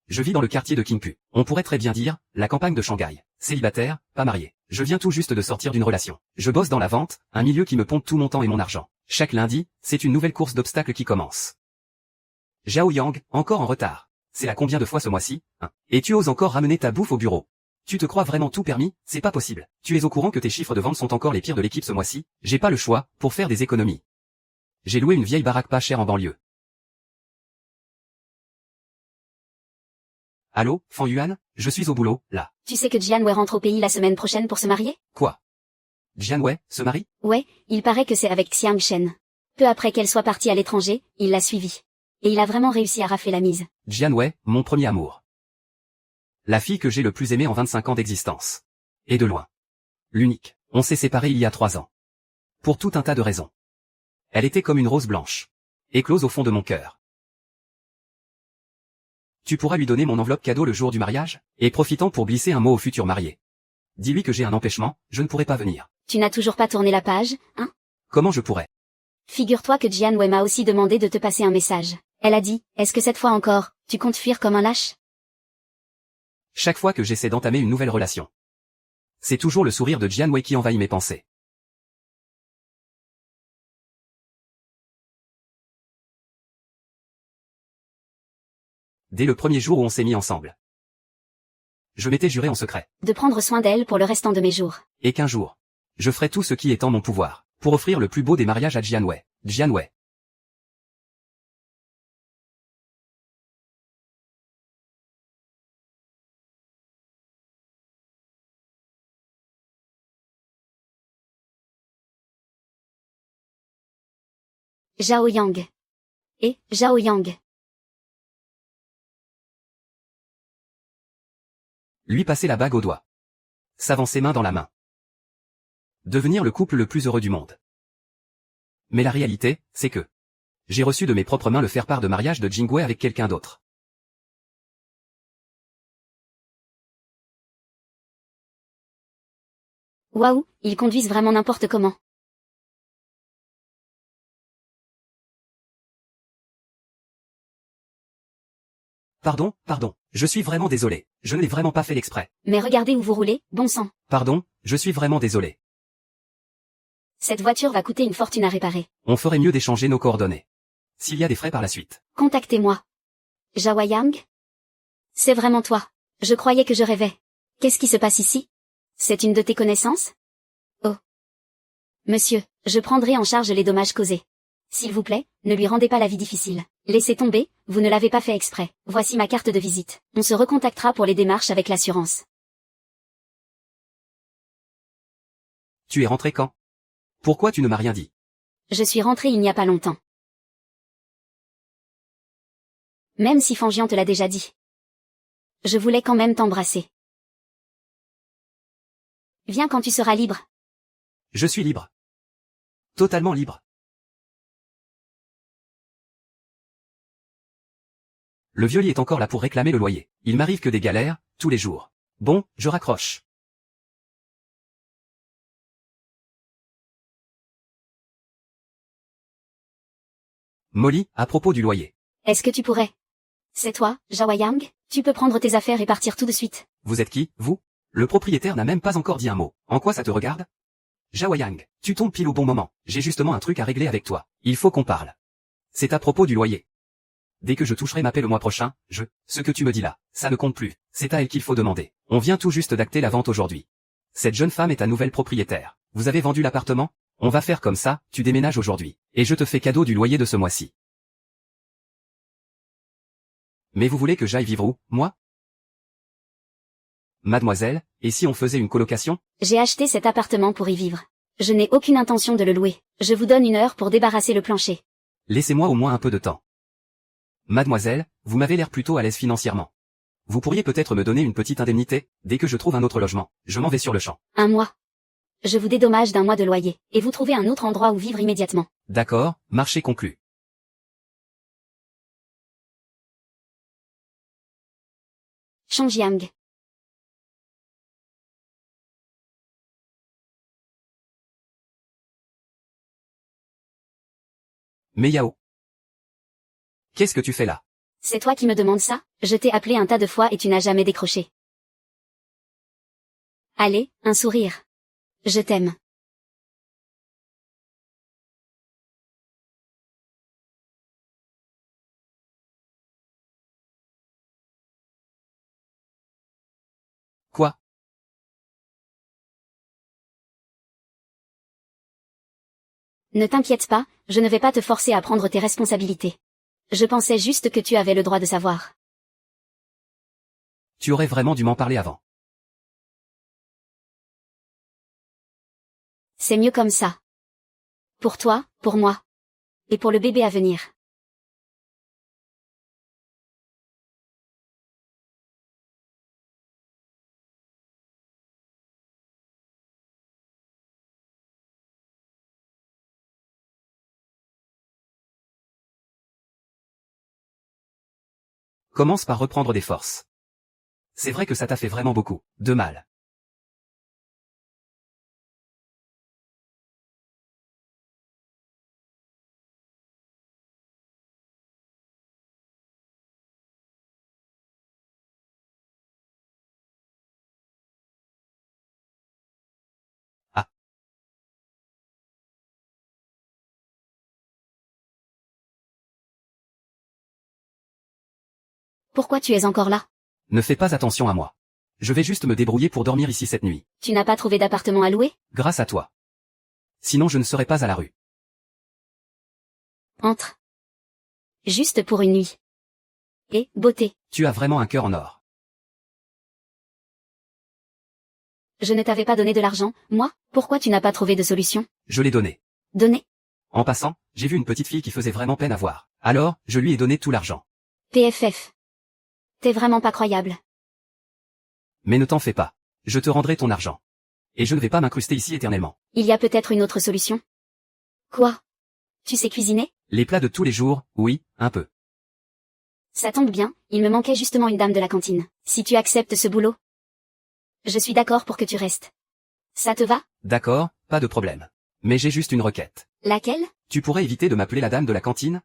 Je vis dans le quartier de Kingpu. On pourrait très bien dire, la campagne de Shanghai. Célibataire, pas marié. Je viens tout juste de sortir d'une relation. Je bosse dans la vente, un milieu qui me pompe tout mon temps et mon argent. Chaque lundi, c'est une nouvelle course d'obstacles qui commence. Zhao Yang, encore en retard. C'est la combien de fois ce mois-ci, hein? Et tu oses encore ramener ta bouffe au bureau. Tu te crois vraiment tout permis? C'est pas possible. Tu es au courant que tes chiffres de vente sont encore les pires de l'équipe ce mois-ci? J'ai pas le choix, pour faire des économies. J'ai loué une vieille baraque pas chère en banlieue. Allô, Fan Yuan, je suis au boulot, là. Tu sais que Jian Wei rentre au pays la semaine prochaine pour se marier? Quoi? Jian Wei, se marie? Ouais, il paraît que c'est avec Xiang Shen. Peu après qu'elle soit partie à l'étranger, il l'a suivie. Et il a vraiment réussi à rafler la mise. Jian Wei, mon premier amour. La fille que j'ai le plus aimée en 25 ans d'existence. Et de loin. L'unique. On s'est séparés il y a 3 ans. Pour tout un tas de raisons. Elle était comme une rose blanche. Éclose au fond de mon cœur. Tu pourras lui donner mon enveloppe cadeau le jour du mariage, et profitant pour glisser un mot au futur marié. Dis-lui que j'ai un empêchement, je ne pourrai pas venir. Tu n'as toujours pas tourné la page, hein? Comment je pourrais? Figure-toi que Jian Wei m'a aussi demandé de te passer un message. Elle a dit, est-ce que cette fois encore, tu comptes fuir comme un lâche? Chaque fois que j'essaie d'entamer une nouvelle relation. C'est toujours le sourire de Jian Wei qui envahit mes pensées. Dès le premier jour où on s'est mis ensemble. Je m'étais juré en secret. De prendre soin d'elle pour le restant de mes jours. Et qu'un jour, je ferai tout ce qui est en mon pouvoir, pour offrir le plus beau des mariages à Jian Wei. Jian Wei. Zhao Yang. Et, Zhao Yang. Lui passer la bague au doigt. S'avancer main dans la main. Devenir le couple le plus heureux du monde. Mais la réalité, c'est que j'ai reçu de mes propres mains le faire-part de mariage de Jingwei avec quelqu'un d'autre. Waouh, ils conduisent vraiment n'importe comment. Pardon, je suis vraiment désolé. Je ne l'ai vraiment pas fait l'exprès. Mais regardez où vous roulez, bon sang. Pardon, je suis vraiment désolé. Cette voiture va coûter une fortune à réparer. On ferait mieux d'échanger nos coordonnées. S'il y a des frais par la suite. Contactez-moi. Zhao Yang? C'est vraiment toi. Je croyais que je rêvais. Qu'est-ce qui se passe ici? C'est une de tes connaissances? Oh. Monsieur, je prendrai en charge les dommages causés. S'il vous plaît, ne lui rendez pas la vie difficile. Laissez tomber, vous ne l'avez pas fait exprès. Voici ma carte de visite. On se recontactera pour les démarches avec l'assurance. Tu es rentré quand? Pourquoi tu ne m'as rien dit? Je suis rentrée il n'y a pas longtemps. Même si Fangian te l'a déjà dit. Je voulais quand même t'embrasser. Viens quand tu seras libre. Je suis libre. Totalement libre. Le vieux lit est encore là pour réclamer le loyer. Il m'arrive que des galères, tous les jours. Bon, je raccroche. Molly, à propos du loyer. Est-ce que tu pourrais? C'est toi, Zhao Yang? Tu peux prendre tes affaires et partir tout de suite. Vous êtes qui, vous? Le propriétaire n'a même pas encore dit un mot. En quoi ça te regarde? Zhao Yang, tu tombes pile au bon moment. J'ai justement un truc à régler avec toi. Il faut qu'on parle. C'est à propos du loyer. Dès que je toucherai ma paie le mois prochain, ce que tu me dis là, ça ne compte plus. C'est à elle qu'il faut demander. On vient tout juste d'acter la vente aujourd'hui. Cette jeune femme est ta nouvelle propriétaire. Vous avez vendu l'appartement? On va faire comme ça, tu déménages aujourd'hui. Et je te fais cadeau du loyer de ce mois-ci. Mais vous voulez que j'aille vivre où, moi? Mademoiselle, et si on faisait une colocation? J'ai acheté cet appartement pour y vivre. Je n'ai aucune intention de le louer. Je vous donne 1 heure pour débarrasser le plancher. Laissez-moi au moins un peu de temps. Mademoiselle, vous m'avez l'air plutôt à l'aise financièrement. Vous pourriez peut-être me donner une petite indemnité, dès que je trouve un autre logement. Je m'en vais sur le champ. 1 mois. Je vous dédommage d'1 mois de loyer, et vous trouvez un autre endroit où vivre immédiatement. D'accord, marché conclu. Changjiang. Mais Yao. Qu'est-ce que tu fais là? C'est toi qui me demandes ça? Je t'ai appelé un tas de fois et tu n'as jamais décroché. Allez, un sourire. Je t'aime. Quoi? Ne t'inquiète pas, je ne vais pas te forcer à prendre tes responsabilités. Je pensais juste que tu avais le droit de savoir. Tu aurais vraiment dû m'en parler avant. C'est mieux comme ça. Pour toi, pour moi. Et pour le bébé à venir. Commence par reprendre des forces. C'est vrai que ça t'a fait vraiment beaucoup de mal. Ah, Pourquoi tu es encore là? ne fais pas attention à moi. Je vais juste me débrouiller pour dormir ici cette nuit. Tu n'as pas trouvé d'appartement à louer? Grâce à toi. Sinon je ne serais pas à la rue. Entre. Juste pour une nuit. Et, beauté. Tu as vraiment un cœur en or. Je ne t'avais pas donné de l'argent, moi? Pourquoi tu n'as pas trouvé de solution? Je l'ai donné. Donné. En passant, j'ai vu une petite fille qui faisait vraiment peine à voir. Alors, je lui ai donné tout l'argent. PFF. T'es vraiment pas croyable. Mais ne t'en fais pas. Je te rendrai ton argent. Et je ne vais pas m'incruster ici éternellement. Il y a peut-être une autre solution? Quoi? Tu sais cuisiner? Les plats de tous les jours, oui, un peu. Ça tombe bien, il me manquait justement une dame de la cantine. Si tu acceptes ce boulot, je suis d'accord pour que tu restes. Ça te va? D'accord, pas de problème. Mais j'ai juste une requête. Laquelle? Tu pourrais éviter de m'appeler la dame de la cantine?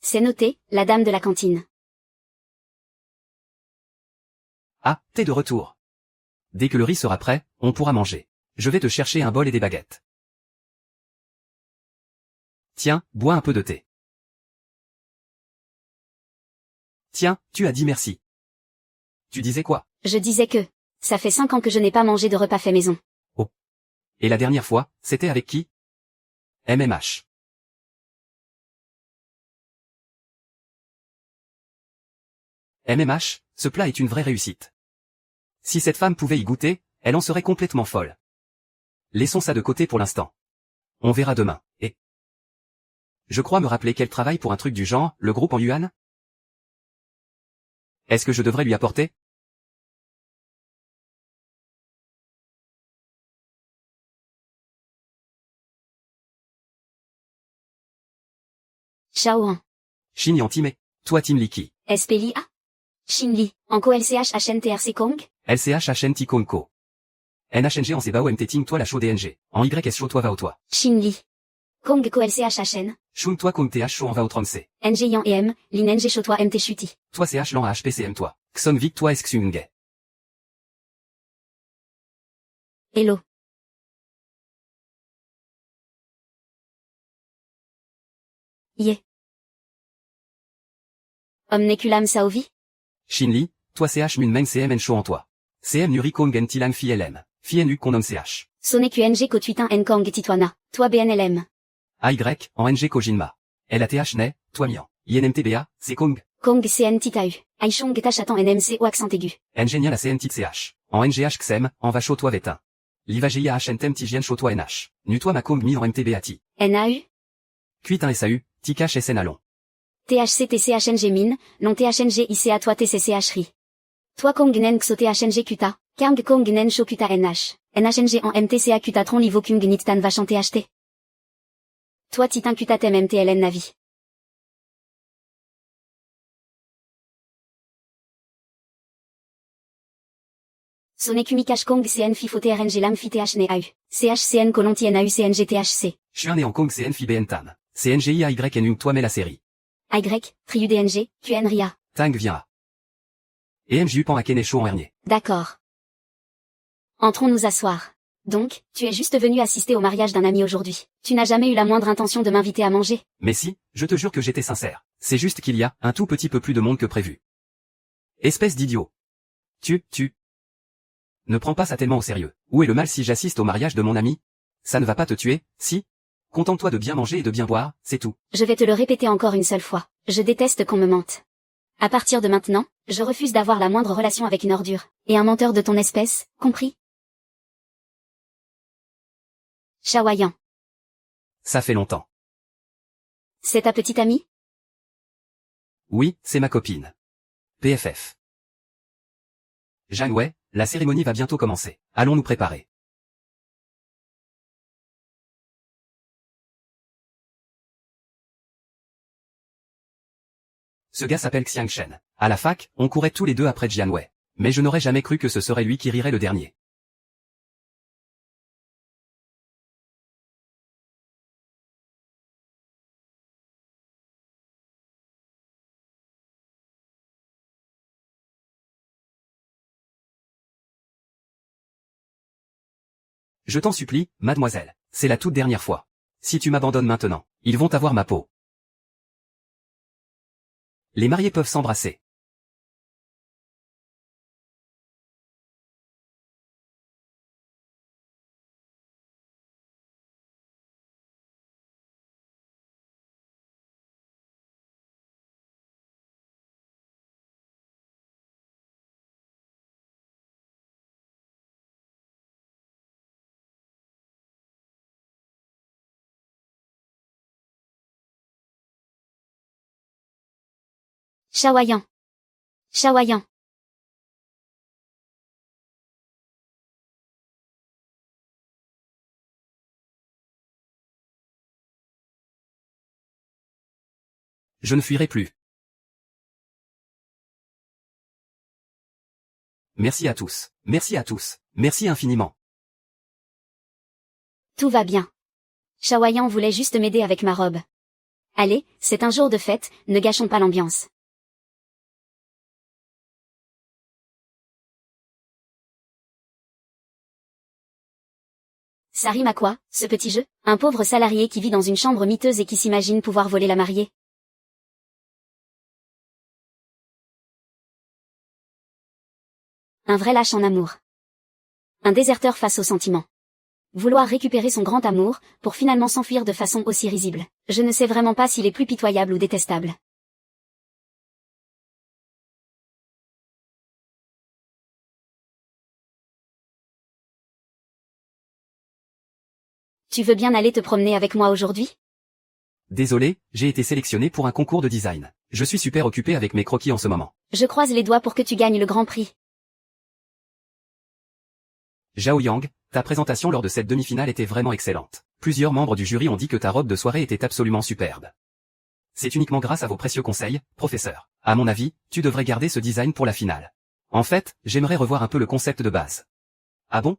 C'est noté, la dame de la cantine. Ah, t'es de retour. Dès que le riz sera prêt, on pourra manger. Je vais te chercher un bol et des baguettes. Tiens, bois un peu de thé. Tiens, tu as dit merci. Tu disais quoi? Je disais que, ça fait 5 ans que je n'ai pas mangé de repas fait maison. Et la dernière fois, c'était avec qui? MMH. MMH, ce plat est une vraie réussite. Si cette femme pouvait y goûter, elle en serait complètement folle. Laissons ça de côté pour l'instant. On verra demain, et... Je crois me rappeler qu'elle travaille pour un truc du genre, le groupe en yuan? Est-ce que je devrais lui apporter? Shaohan. Shin Time. Toi Tim Liki. SPLIA. Shinli. Anko LCHHNTRC Kong. LCHHN Tikonko. NHNG en Sebao MT Ting toi la show DNG. En YS show toi va au toi. Shinli. Kong Ko LCHHN. Shun toi Kong TH show en va au 30C. NG Yan EM, Lin NG Shotoi MT Chuti. Toi CH lan HPCM toi. Xon Vic toi Xunge. Hello. Ye. Omneculam Saovi. Shinli, toi CH Mun Meng CM N show en toi. CM Nuri Kong en Tilang Phi LM. Phi NU qu'on nomme CH. Sone QNG Kotuitin Nkong Titwana. Toi BNLM. AY, en NG Kojinma. LATH Ne, toi Mian. INMTBA, c'est Kong. Kong CN Titau. Aishong Tachatan NMC au accent aigu. Ngenia la CN CH. En NGH XM, en va show toi Vetin. Livagia HNTM Tijien show toi NH. Nu toi ma Kong mi en MTBAT. NAU. Cuitin SAU, Tikash SN Alon. THC TCHNG Min, non THNG ICA toi TCCH RI. Toi Kong Nen Xo THNG Kuta, Kang Kong Nen Sho Kuta NH, NHNG en MTCA Kuta Tron Livo Kung Nit Tan Vachan THT. Toi Titan Kuta Tem MTLN Navi. Sone Kumikash Kong CN FIFO TRNG Lam Fi TH NAU, CHCN Colonti NAU CNG THC. Je suis un né en Kong CN Phi BN Tam. CNGI AY NU toi mais la série. Y, TriUDNG, QNRIA. Tang vient à. Et MJU pan à Kenesho en hernier. D'accord. Entrons nous asseoir. Donc, tu es juste venu assister au mariage d'un ami aujourd'hui. Tu n'as jamais eu la moindre intention de m'inviter à manger. Mais si, je te jure que j'étais sincère. C'est juste qu'il y a un tout petit peu plus de monde que prévu. Espèce d'idiot. Tu. Ne prends pas ça tellement au sérieux. Où est le mal si j'assiste au mariage de mon ami? Ça ne va pas te tuer, si? Contente-toi de bien manger et de bien boire, c'est tout. Je vais te le répéter encore une seule fois. Je déteste qu'on me mente. À partir de maintenant, je refuse d'avoir la moindre relation avec une ordure. Et un menteur de ton espèce, compris? Chaoyant. Ça fait longtemps. C'est ta petite amie? Oui, c'est ma copine. PFF. Janwei, la cérémonie va bientôt commencer. Allons nous préparer. Ce gars s'appelle Xiang Shen. À la fac, on courait tous les deux après Jianwei. Mais je n'aurais jamais cru que ce serait lui qui rirait le dernier. Je t'en supplie, mademoiselle, c'est la toute dernière fois. Si tu m'abandonnes maintenant, ils vont avoir ma peau. Les mariés peuvent s'embrasser. Chaoyant. Chaoyant. Je ne fuirai plus. Merci à tous. Merci à tous. Merci infiniment. Tout va bien. Chaoyant voulait juste m'aider avec ma robe. Allez, c'est un jour de fête, ne gâchons pas l'ambiance. Ça rime à quoi, ce petit jeu? Un pauvre salarié qui vit dans une chambre miteuse et qui s'imagine pouvoir voler la mariée. Un vrai lâche en amour. Un déserteur face aux sentiments. Vouloir récupérer son grand amour, pour finalement s'enfuir de façon aussi risible. Je ne sais vraiment pas s'il est plus pitoyable ou détestable. Tu veux bien aller te promener avec moi aujourd'hui? Désolé, j'ai été sélectionné pour un concours de design. Je suis super occupé avec mes croquis en ce moment. Je croise les doigts pour que tu gagnes le grand prix. Zhao Yang, ta présentation lors de cette demi-finale était vraiment excellente. Plusieurs membres du jury ont dit que ta robe de soirée était absolument superbe. C'est uniquement grâce à vos précieux conseils, professeur. À mon avis, tu devrais garder ce design pour la finale. En fait, j'aimerais revoir un peu le concept de base. Ah bon?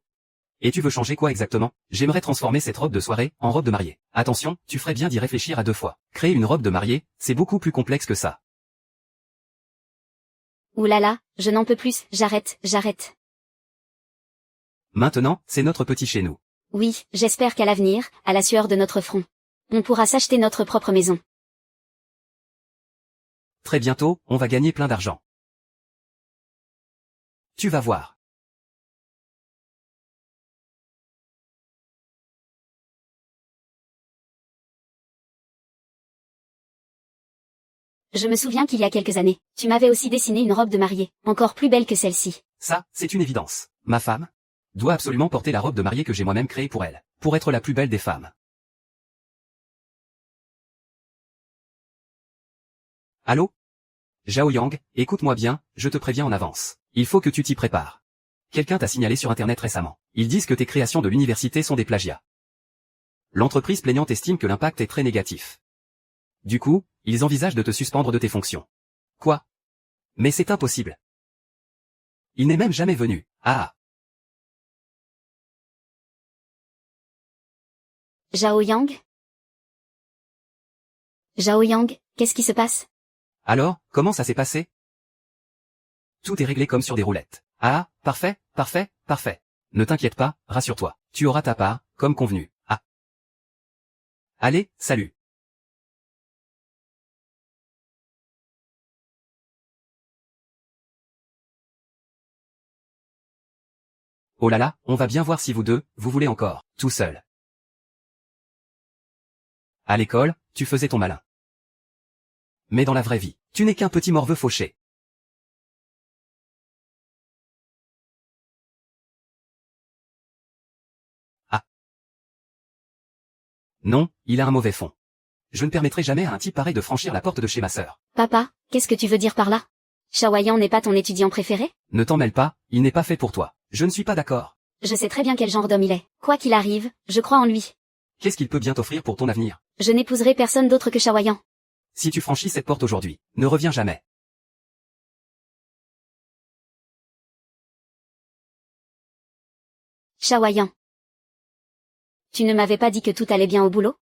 Et tu veux changer quoi exactement? J'aimerais transformer cette robe de soirée en robe de mariée. Attention, tu ferais bien d'y réfléchir à deux fois. Créer une robe de mariée, c'est beaucoup plus complexe que ça. Ouh là là, je n'en peux plus, j'arrête. Maintenant, c'est notre petit chez nous. Oui, j'espère qu'à l'avenir, à la sueur de notre front, on pourra s'acheter notre propre maison. Très bientôt, on va gagner plein d'argent. Tu vas voir. Je me souviens qu'il y a quelques années, tu m'avais aussi dessiné une robe de mariée, encore plus belle que celle-ci. Ça, c'est une évidence. Ma femme doit absolument porter la robe de mariée que j'ai moi-même créée pour elle, pour être la plus belle des femmes. Allô? Zhao Yang, écoute-moi bien, je te préviens en avance. Il faut que tu t'y prépares. Quelqu'un t'a signalé sur Internet récemment. Ils disent que tes créations de l'université sont des plagiats. L'entreprise plaignante estime que l'impact est très négatif. Du coup, ils envisagent de te suspendre de tes fonctions. Quoi? Mais c'est impossible. Il n'est même jamais venu. Ah. Zhao Yang? Zhao Yang, qu'est-ce qui se passe? Alors, comment ça s'est passé? Tout est réglé comme sur des roulettes. Ah, parfait, parfait, parfait. Ne t'inquiète pas, rassure-toi. Tu auras ta part, comme convenu. Ah. Allez, salut. Oh là là, on va bien voir si vous deux, vous voulez encore, tout seul. À l'école, tu faisais ton malin. Mais dans la vraie vie, tu n'es qu'un petit morveux fauché. Ah. Non, il a un mauvais fond. Je ne permettrai jamais à un type pareil de franchir la porte de chez ma sœur. Papa, qu'est-ce que tu veux dire par là? Shaoyan n'est pas ton étudiant préféré? Ne t'en mêle pas, il n'est pas fait pour toi. Je ne suis pas d'accord. Je sais très bien quel genre d'homme il est. Quoi qu'il arrive, je crois en lui. Qu'est-ce qu'il peut bien t'offrir pour ton avenir? Je n'épouserai personne d'autre que Shaoyan. Si tu franchis cette porte aujourd'hui, ne reviens jamais. Shaoyan. Tu ne m'avais pas dit que tout allait bien au boulot?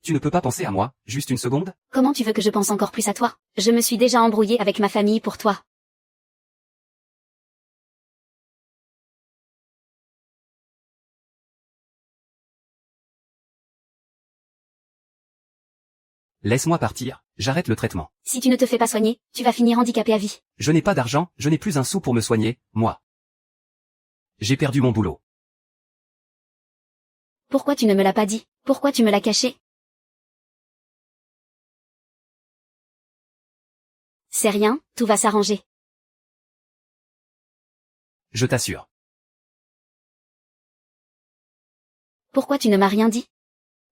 Tu ne peux pas penser à moi, juste une seconde? Comment tu veux que je pense encore plus à toi? Je me suis déjà embrouillée avec ma famille pour toi. Laisse-moi partir, j'arrête le traitement. Si tu ne te fais pas soigner, tu vas finir handicapé à vie. Je n'ai pas d'argent, je n'ai plus un sou pour me soigner, moi. J'ai perdu mon boulot. Pourquoi tu ne me l'as pas dit? Pourquoi tu me l'as caché? C'est rien, tout va s'arranger. Je t'assure. Pourquoi tu ne m'as rien dit?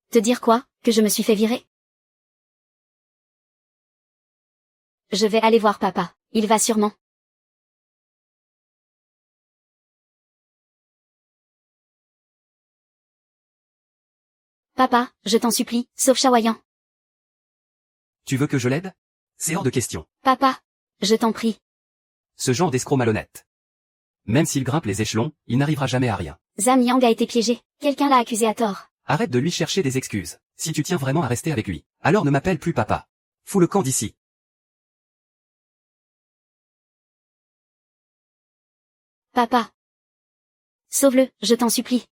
Te dire quoi? Que je me suis fait virer? Je vais aller voir papa, il va sûrement. Papa, je t'en supplie, sauve Shaoyan. Tu veux que je l'aide? C'est hors de question. Papa, je t'en prie. Ce genre d'escroc malhonnête. Même s'il grimpe les échelons, il n'arrivera jamais à rien. Zhang Yang a été piégé, quelqu'un l'a accusé à tort. Arrête de lui chercher des excuses. Si tu tiens vraiment à rester avec lui, alors ne m'appelle plus papa. Fous le camp d'ici. Papa. Sauve-le, je t'en supplie.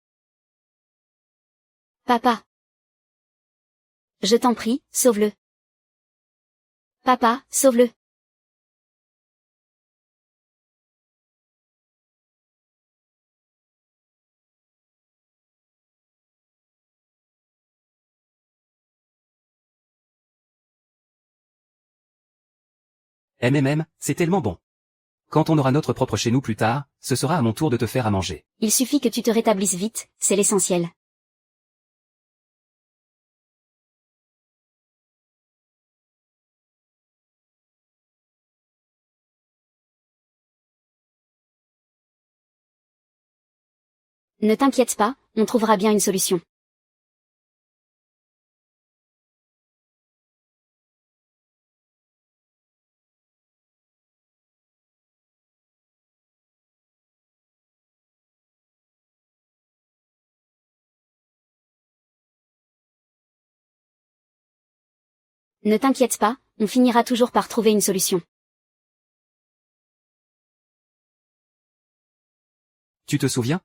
Papa. Je t'en prie, sauve-le. Papa, sauve-le. C'est tellement bon. Quand on aura notre propre chez nous plus tard, ce sera à mon tour de te faire à manger. Il suffit que tu te rétablisses vite, c'est l'essentiel. Ne t'inquiète pas, on trouvera bien une solution. Ne t'inquiète pas, on finira toujours par trouver une solution. Tu te souviens?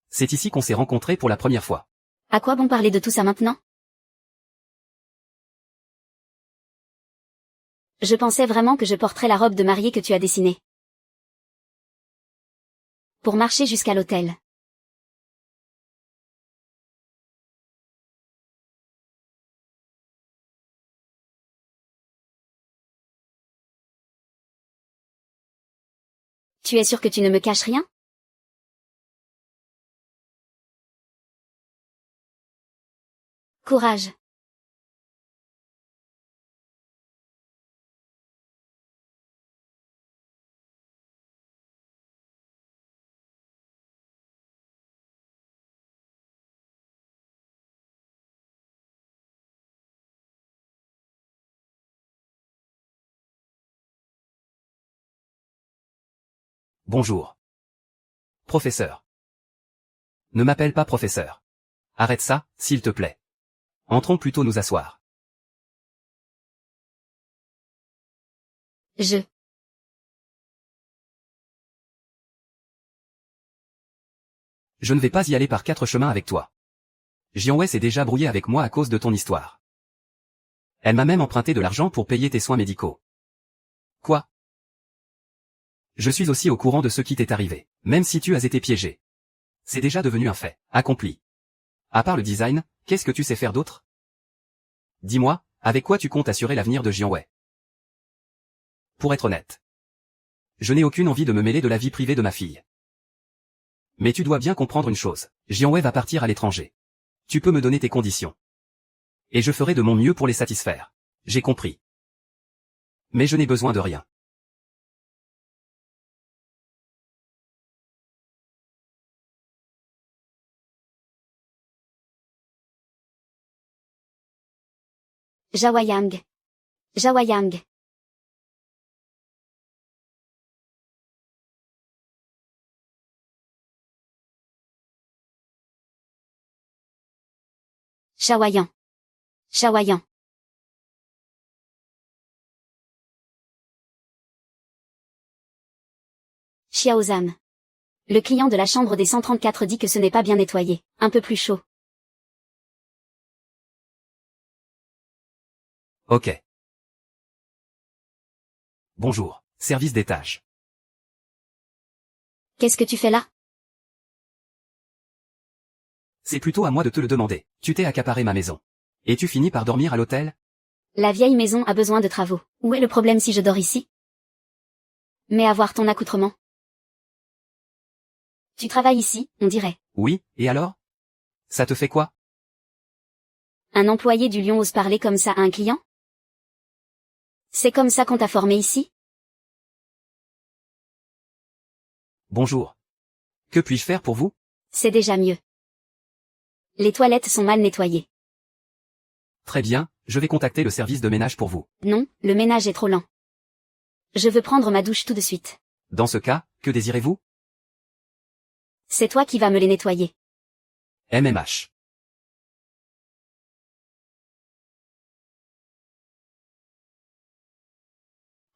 C'est ici qu'on s'est rencontrés pour la première fois. À quoi bon parler de tout ça maintenant? Je pensais vraiment que je porterais la robe de mariée que tu as dessinée. Pour marcher jusqu'à l'hôtel. Tu es sûr que tu ne me caches rien? Courage. Bonjour. Professeur. Ne m'appelle pas professeur. Arrête ça, s'il te plaît. Entrons plutôt nous asseoir. Je ne vais pas y aller par 4 chemins avec toi. Jianwei s'est déjà brouillé avec moi à cause de ton histoire. Elle m'a même emprunté de l'argent pour payer tes soins médicaux. Quoi? Je suis aussi au courant de ce qui t'est arrivé, même si tu as été piégé. C'est déjà devenu un fait, accompli. À part le design, qu'est-ce que tu sais faire d'autre? Dis-moi, avec quoi tu comptes assurer l'avenir de Jianwei? Pour être honnête, je n'ai aucune envie de me mêler de la vie privée de ma fille. Mais tu dois bien comprendre une chose, Jianwei va partir à l'étranger. Tu peux me donner tes conditions. Et je ferai de mon mieux pour les satisfaire. J'ai compris. Mais je n'ai besoin de rien. Jawayang. Jawayang. Shaoyan. Shaoyan. Xiaozan. Le client de la chambre des 134 dit que ce n'est pas bien nettoyé, un peu plus chaud. Ok. Bonjour, service d'étage. Qu'est-ce que tu fais là? C'est plutôt à moi de te le demander. Tu t'es accaparé ma maison. Et tu finis par dormir à l'hôtel? La vieille maison a besoin de travaux. Où est le problème si je dors ici? Mais avoir ton accoutrement. Tu travailles ici, on dirait. Oui, et alors? Ça te fait quoi? Un employé du Lion ose parler comme ça à un client? C'est comme ça qu'on t'a formé ici? Bonjour. Que puis-je faire pour vous? C'est déjà mieux. Les toilettes sont mal nettoyées. Très bien, je vais contacter le service de ménage pour vous. Non, le ménage est trop lent. Je veux prendre ma douche tout de suite. Dans ce cas, que désirez-vous? C'est toi qui vas me les nettoyer. MMH.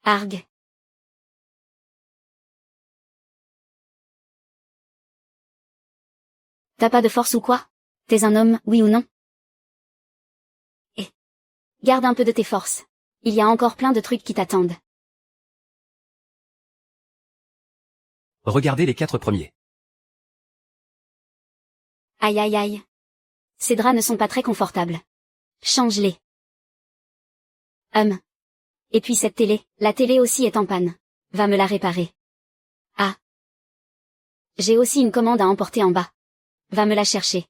Arg. T'as pas de force ou quoi? T'es un homme, oui ou non? Garde un peu de tes forces. Il y a encore plein de trucs qui t'attendent. Regardez les 4 premiers. Aïe aïe aïe. Ces draps ne sont pas très confortables. Change-les. Et puis cette télé, la télé aussi est en panne. Va me la réparer. Ah. J'ai aussi une commande à emporter en bas. Va me la chercher.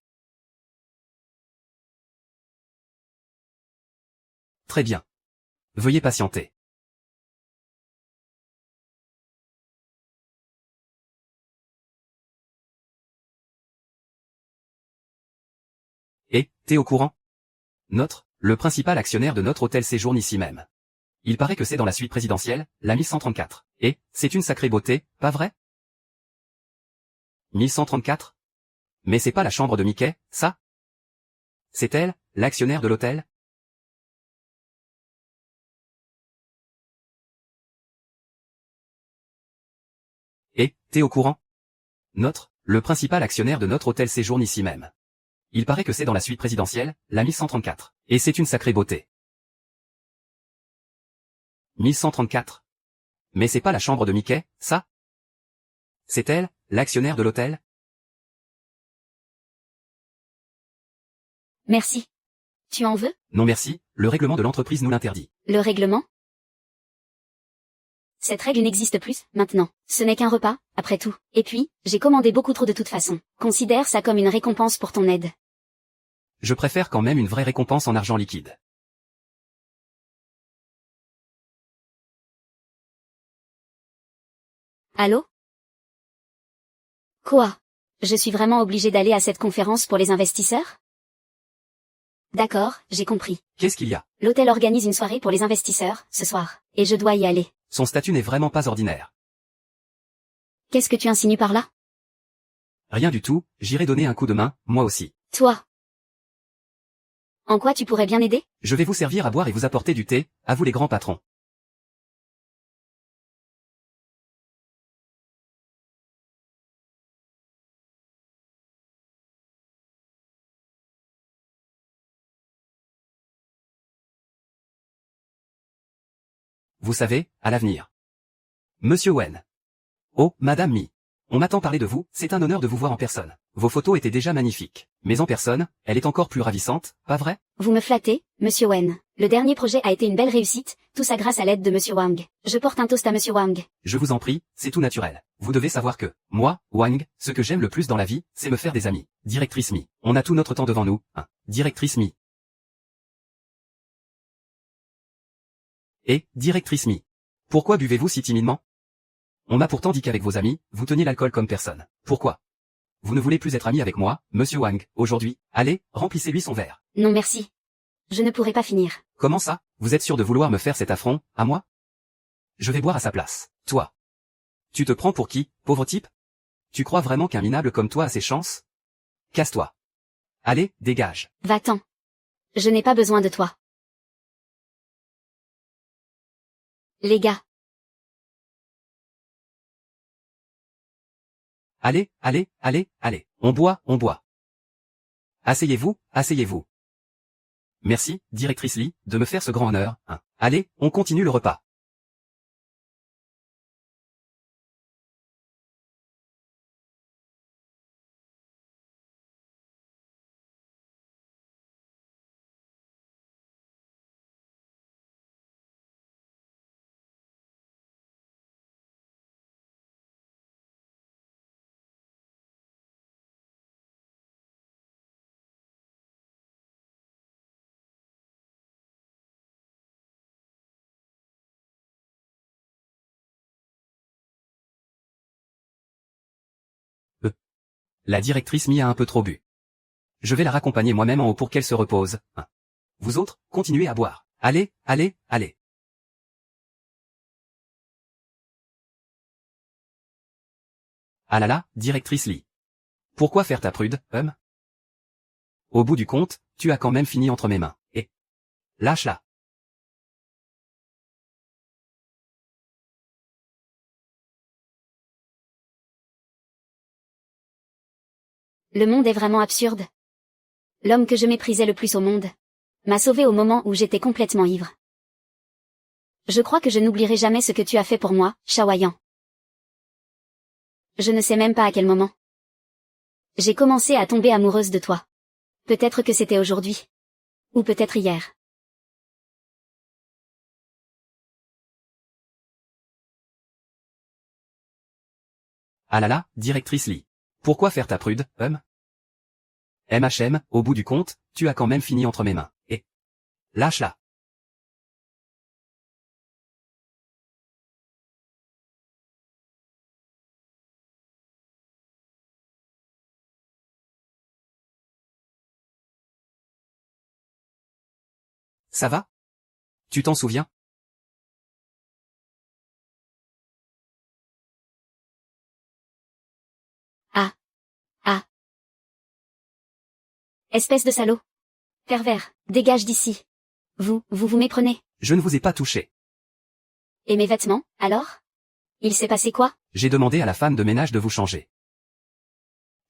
Très bien. Veuillez patienter. Et, t'es au courant? Le principal actionnaire de notre hôtel séjourne ici même. Il paraît que c'est dans la suite présidentielle, la 1134. Et, c'est une sacrée beauté, pas vrai? 1134? Mais c'est pas la chambre de Mickey, ça? C'est elle, l'actionnaire de l'hôtel? Et, t'es au courant? Le principal actionnaire de notre hôtel séjourne ici même. Il paraît que c'est dans la suite présidentielle, la 1134. Et c'est une sacrée beauté. 1134? Mais c'est pas la chambre de Mickey, ça? C'est elle, l'actionnaire de l'hôtel? Merci. Tu en veux? Non merci, le règlement de l'entreprise nous l'interdit. Le règlement? Cette règle n'existe plus, maintenant. Ce n'est qu'un repas, après tout. Et puis, j'ai commandé beaucoup trop de toute façon. Considère ça comme une récompense pour ton aide. Je préfère quand même une vraie récompense en argent liquide. Allô? Quoi? Je suis vraiment obligée d'aller à cette conférence pour les investisseurs? D'accord, j'ai compris. Qu'est-ce qu'il y a? L'hôtel organise une soirée pour les investisseurs, ce soir. Et je dois y aller. Son statut n'est vraiment pas ordinaire. Qu'est-ce que tu insinues par là? Rien du tout, j'irai donner un coup de main, moi aussi. Toi. En quoi tu pourrais bien aider? Je vais vous servir à boire et vous apporter du thé, à vous les grands patrons. Vous savez, à l'avenir. Monsieur Wen. Oh, Madame Mi. On m'a tant parlé de vous, c'est un honneur de vous voir en personne. Vos photos étaient déjà magnifiques. Mais en personne, elle est encore plus ravissante, pas vrai? Vous me flattez, Monsieur Wen. Le dernier projet a été une belle réussite, tout ça grâce à l'aide de Monsieur Wang. Je porte un toast à Monsieur Wang. Je vous en prie, c'est tout naturel. Vous devez savoir que, moi, Wang, ce que j'aime le plus dans la vie, c'est me faire des amis. Directrice Mi. On a tout notre temps devant nous, hein. Directrice Mi. Et, directrice Mi. Pourquoi buvez-vous si timidement? On m'a pourtant dit qu'avec vos amis, vous teniez l'alcool comme personne. Pourquoi? Vous ne voulez plus être ami avec moi, Monsieur Wang, aujourd'hui? Allez, remplissez-lui son verre. Non merci. Je ne pourrai pas finir. Comment ça? Vous êtes sûr de vouloir me faire cet affront, à moi? Je vais boire à sa place. Toi. Tu te prends pour qui, pauvre type? Tu crois vraiment qu'un minable comme toi a ses chances? Casse-toi. Allez, dégage. Va-t'en. Je n'ai pas besoin de toi. Les gars. Allez, allez, allez, allez. On boit, on boit. Asseyez-vous, asseyez-vous. Merci, directrice Lee, de me faire ce grand honneur, hein. Allez, on continue le repas. La directrice m'y a un peu trop bu. Je vais la raccompagner moi-même en haut pour qu'elle se repose, hein. Vous autres, continuez à boire. Allez, allez, allez. Ah là là, directrice Lee. Pourquoi faire ta prude, Au bout du compte, tu as quand même fini entre mes mains. Et lâche-la. Le monde est vraiment absurde. L'homme que je méprisais le plus au monde m'a sauvé au moment où j'étais complètement ivre. Je crois que je n'oublierai jamais ce que tu as fait pour moi, Shaoyan. Je ne sais même pas à quel moment. J'ai commencé à tomber amoureuse de toi. Peut-être que c'était aujourd'hui. Ou peut-être hier. Ah là là, directrice Lee. Pourquoi faire ta prude, MHM, au bout du compte, tu as quand même fini entre mes mains. Et lâche-la. Ça va? Tu t'en souviens? Ah. Ah. Espèce de salaud. Pervers, dégage d'ici. Vous méprenez. Je ne vous ai pas touché. Et mes vêtements, alors? Il s'est passé quoi? J'ai demandé à la femme de ménage de vous changer.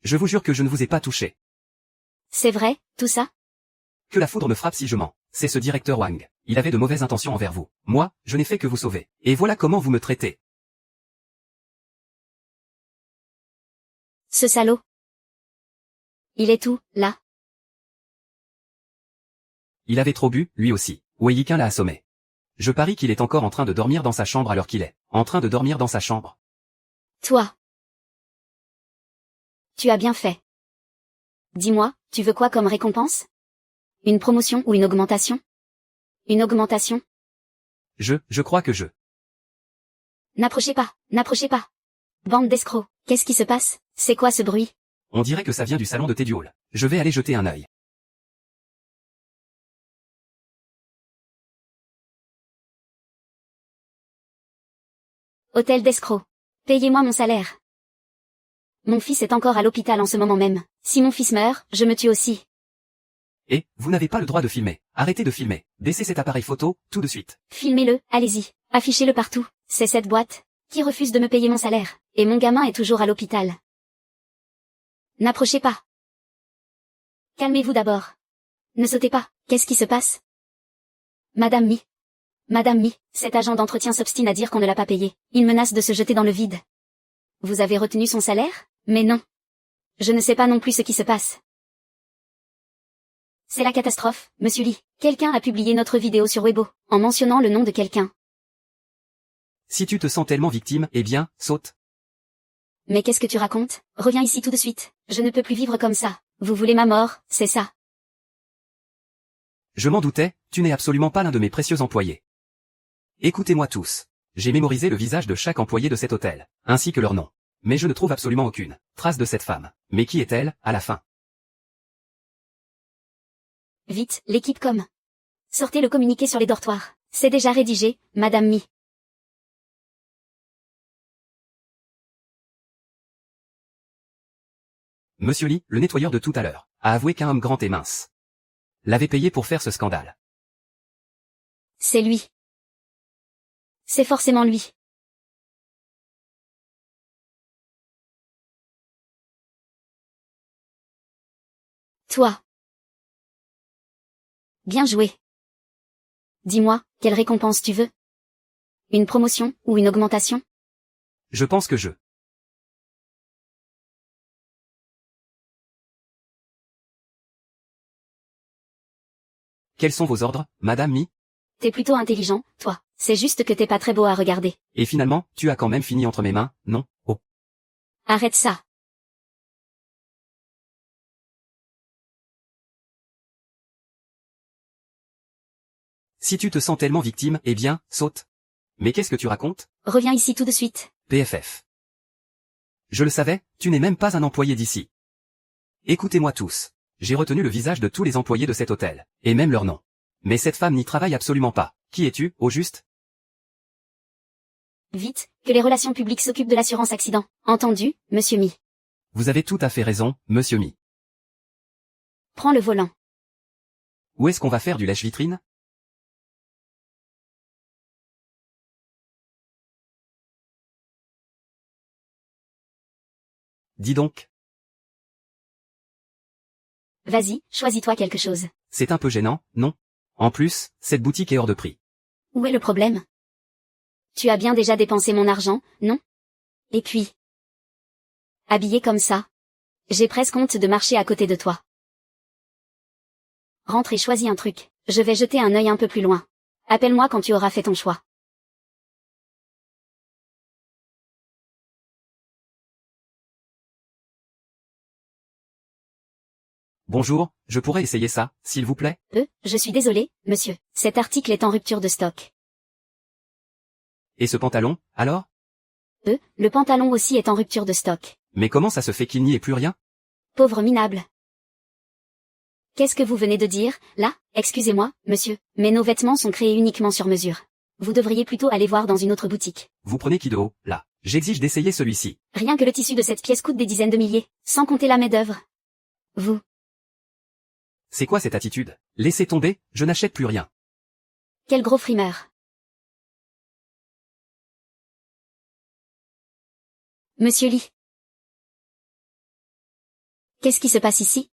Je vous jure que je ne vous ai pas touché. C'est vrai, tout ça? Que la foudre me frappe si je mens. C'est ce directeur Wang. Il avait de mauvaises intentions envers vous. Moi, je n'ai fait que vous sauver. Et voilà comment vous me traitez. Ce salaud. Il est où, là? Il avait trop bu, lui aussi. Wei Yiqin l'a assommé. Je parie qu'il est encore en train de dormir dans sa chambre alors qu'il est en train de dormir dans sa chambre. Toi. Tu as bien fait. Dis-moi, tu veux quoi comme récompense? Une promotion ou une augmentation? Une augmentation? Je crois que je... N'approchez pas, n'approchez pas. Bande d'escrocs, qu'est-ce qui se passe? C'est quoi ce bruit? On dirait que ça vient du salon de Teddy Hall. Je vais aller jeter un œil. Hôtel d'escrocs. Payez-moi mon salaire. Mon fils est encore à l'hôpital en ce moment même. Si mon fils meurt, je me tue aussi. Et, vous n'avez pas le droit de filmer. Arrêtez de filmer. Baissez cet appareil photo, tout de suite. Filmez-le, allez-y. Affichez-le partout. C'est cette boîte qui refuse de me payer mon salaire. Et mon gamin est toujours à l'hôpital. N'approchez pas. Calmez-vous d'abord. Ne sautez pas. Qu'est-ce qui se passe? Madame Mi. Madame Mi, cet agent d'entretien s'obstine à dire qu'on ne l'a pas payé. Il menace de se jeter dans le vide. Vous avez retenu son salaire? Mais non. Je ne sais pas non plus ce qui se passe. C'est la catastrophe, monsieur Lee. Quelqu'un a publié notre vidéo sur Weibo, en mentionnant le nom de quelqu'un. Si tu te sens tellement victime, eh bien, saute. Mais qu'est-ce que tu racontes? Reviens ici tout de suite. Je ne peux plus vivre comme ça. Vous voulez ma mort, c'est ça? Je m'en doutais, tu n'es absolument pas l'un de mes précieux employés. Écoutez-moi tous. J'ai mémorisé le visage de chaque employé de cet hôtel, ainsi que leur nom. Mais je ne trouve absolument aucune trace de cette femme. Mais qui est-elle, à la fin? Vite, l'équipe com. Sortez le communiqué sur les dortoirs. C'est déjà rédigé, Madame Mi. Monsieur Lee, le nettoyeur de tout à l'heure, a avoué qu'un homme grand et mince l'avait payé pour faire ce scandale. C'est lui. C'est forcément lui. Toi. Bien joué. Dis-moi, quelle récompense tu veux? Une promotion ou une augmentation? Je pense que je... Quels sont vos ordres, Madame Mi? T'es plutôt intelligent, toi. C'est juste que t'es pas très beau à regarder. Et finalement, tu as quand même fini entre mes mains, non? Oh. Arrête ça. Si tu te sens tellement victime, eh bien, saute. Mais qu'est-ce que tu racontes? Reviens ici tout de suite. PFF. Je le savais, tu n'es même pas un employé d'ici. Écoutez-moi tous. J'ai retenu le visage de tous les employés de cet hôtel, et même leur nom. Mais cette femme n'y travaille absolument pas. Qui es-tu, au juste? Vite, que les relations publiques s'occupent de l'assurance accident. Entendu, monsieur Mi. Vous avez tout à fait raison, monsieur Mi. Prends le volant. Où est-ce qu'on va faire du lèche-vitrine? Dis donc. Vas-y, choisis-toi quelque chose. C'est un peu gênant, non? En plus, cette boutique est hors de prix. Où est le problème? Tu as bien déjà dépensé mon argent, non? Et puis, habillé comme ça, j'ai presque honte de marcher à côté de toi. Rentre et choisis un truc. Je vais jeter un œil un peu plus loin. Appelle-moi quand tu auras fait ton choix. Bonjour, je pourrais essayer ça, s'il vous plaît? Je suis désolé, monsieur. Cet article est en rupture de stock. Et ce pantalon, alors? Le pantalon aussi est en rupture de stock. Mais comment ça se fait qu'il n'y ait plus rien? Pauvre minable. Qu'est-ce que vous venez de dire, là? Excusez-moi, monsieur, mais nos vêtements sont créés uniquement sur mesure. Vous devriez plutôt aller voir dans une autre boutique. Vous prenez qui de haut, là? J'exige d'essayer celui-ci. Rien que le tissu de cette pièce coûte des dizaines de milliers, sans compter la main-d'œuvre. Vous. C'est quoi cette attitude? Laissez tomber, je n'achète plus rien. Quel gros frimeur. Monsieur Lee. Qu'est-ce qui se passe ici?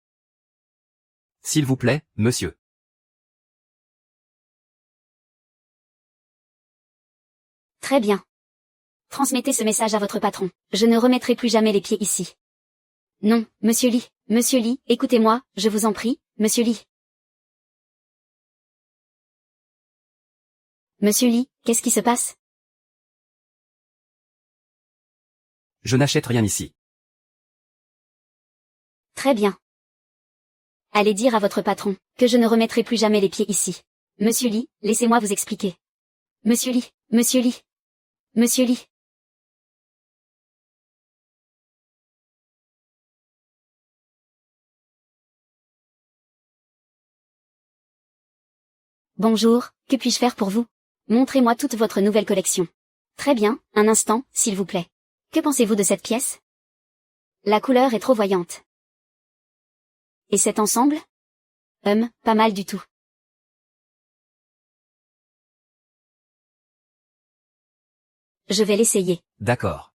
S'il vous plaît, monsieur. Très bien. Transmettez ce message à votre patron. Je ne remettrai plus jamais les pieds ici. Non, monsieur Lee, écoutez-moi, je vous en prie, monsieur Lee. Monsieur Lee, qu'est-ce qui se passe? Je n'achète rien ici. Très bien. Allez dire à votre patron que je ne remettrai plus jamais les pieds ici. Monsieur Lee, laissez-moi vous expliquer. Monsieur Lee, monsieur Lee, monsieur Lee. Bonjour, que puis-je faire pour vous? Montrez-moi toute votre nouvelle collection. Très bien, un instant, s'il vous plaît. Que pensez-vous de cette pièce? La couleur est trop voyante. Et cet ensemble? Pas mal du tout. Je vais l'essayer. D'accord.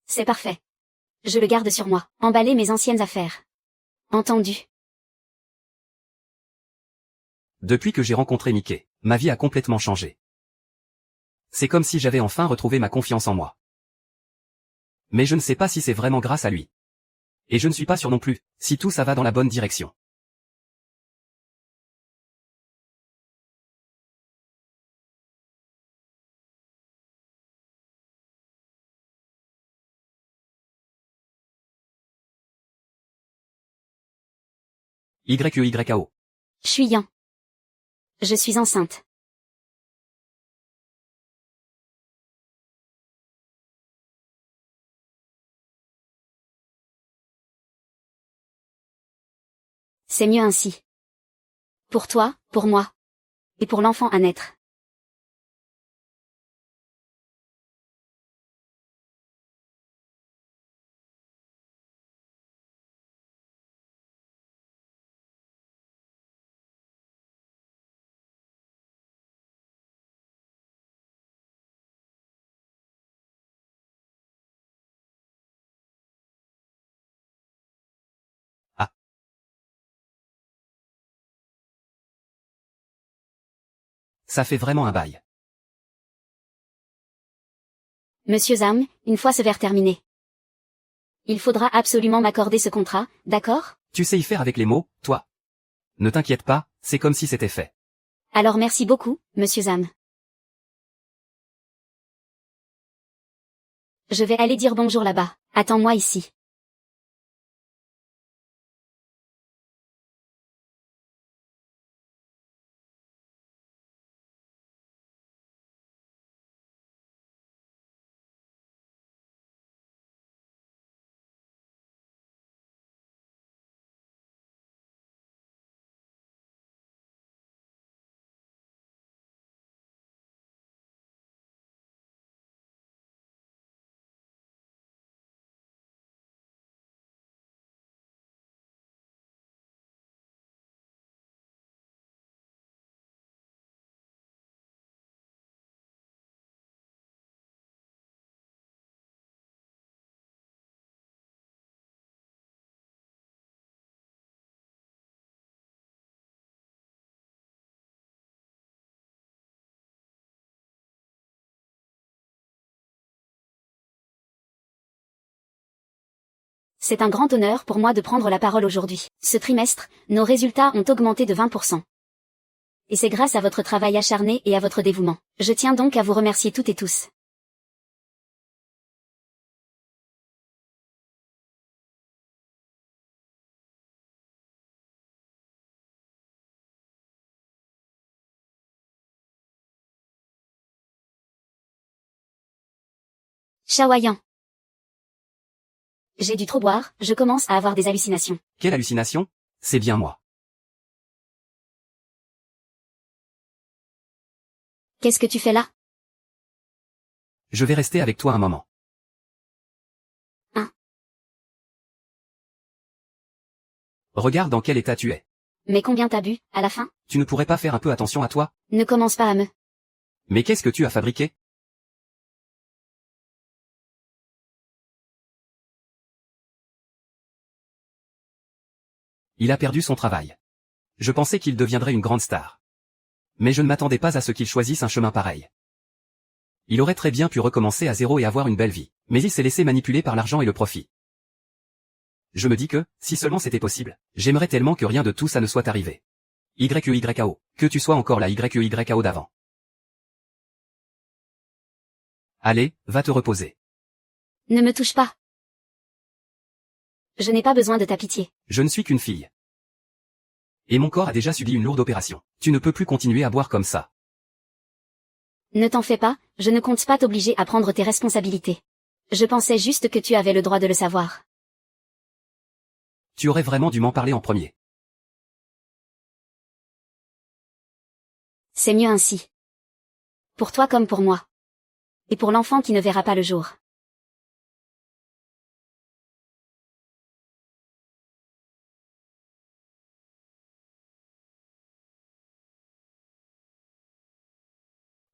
C'est parfait. Je le garde sur moi. Emballer mes anciennes affaires. Entendu. Depuis que j'ai rencontré Mickey, ma vie a complètement changé. C'est comme si j'avais enfin retrouvé ma confiance en moi. Mais je ne sais pas si c'est vraiment grâce à lui. Et je ne suis pas sûr non plus, si tout ça va dans la bonne direction. YEYAO. Je suis Yan. Je suis enceinte. C'est mieux ainsi. Pour toi, pour moi. Et pour l'enfant à naître. Ah. Ça fait vraiment un bail. Monsieur Zam, une fois ce verre terminé. Il faudra absolument m'accorder ce contrat, d'accord? Tu sais y faire avec les mots, toi. Ne t'inquiète pas, c'est comme si c'était fait. Alors merci beaucoup, monsieur Zam. Je vais aller dire bonjour là-bas. Attends-moi ici. C'est un grand honneur pour moi de prendre la parole aujourd'hui. Ce trimestre, nos résultats ont augmenté de 20%. Et c'est grâce à votre travail acharné et à votre dévouement. Je tiens donc à vous remercier toutes et tous. Shawayan. J'ai dû trop boire, je commence à avoir des hallucinations. Quelle hallucination? C'est bien moi. Qu'est-ce que tu fais là? Je vais rester avec toi un moment. Hein? Regarde dans quel état tu es. Mais combien t'as bu, à la fin? Tu ne pourrais pas faire un peu attention à toi? Ne commence pas à me... Mais qu'est-ce que tu as fabriqué? Il a perdu son travail. Je pensais qu'il deviendrait une grande star. Mais je ne m'attendais pas à ce qu'il choisisse un chemin pareil. Il aurait très bien pu recommencer à zéro et avoir une belle vie, mais il s'est laissé manipuler par l'argent et le profit. Je me dis que, si seulement c'était possible, j'aimerais tellement que rien de tout ça ne soit arrivé. YEYAO, que tu sois encore la YEYAO d'avant. Allez, va te reposer. Ne me touche pas. Je n'ai pas besoin de ta pitié. Je ne suis qu'une fille. Et mon corps a déjà subi une lourde opération. Tu ne peux plus continuer à boire comme ça. Ne t'en fais pas, je ne compte pas t'obliger à prendre tes responsabilités. Je pensais juste que tu avais le droit de le savoir. Tu aurais vraiment dû m'en parler en premier. C'est mieux ainsi. Pour toi comme pour moi. Et pour l'enfant qui ne verra pas le jour.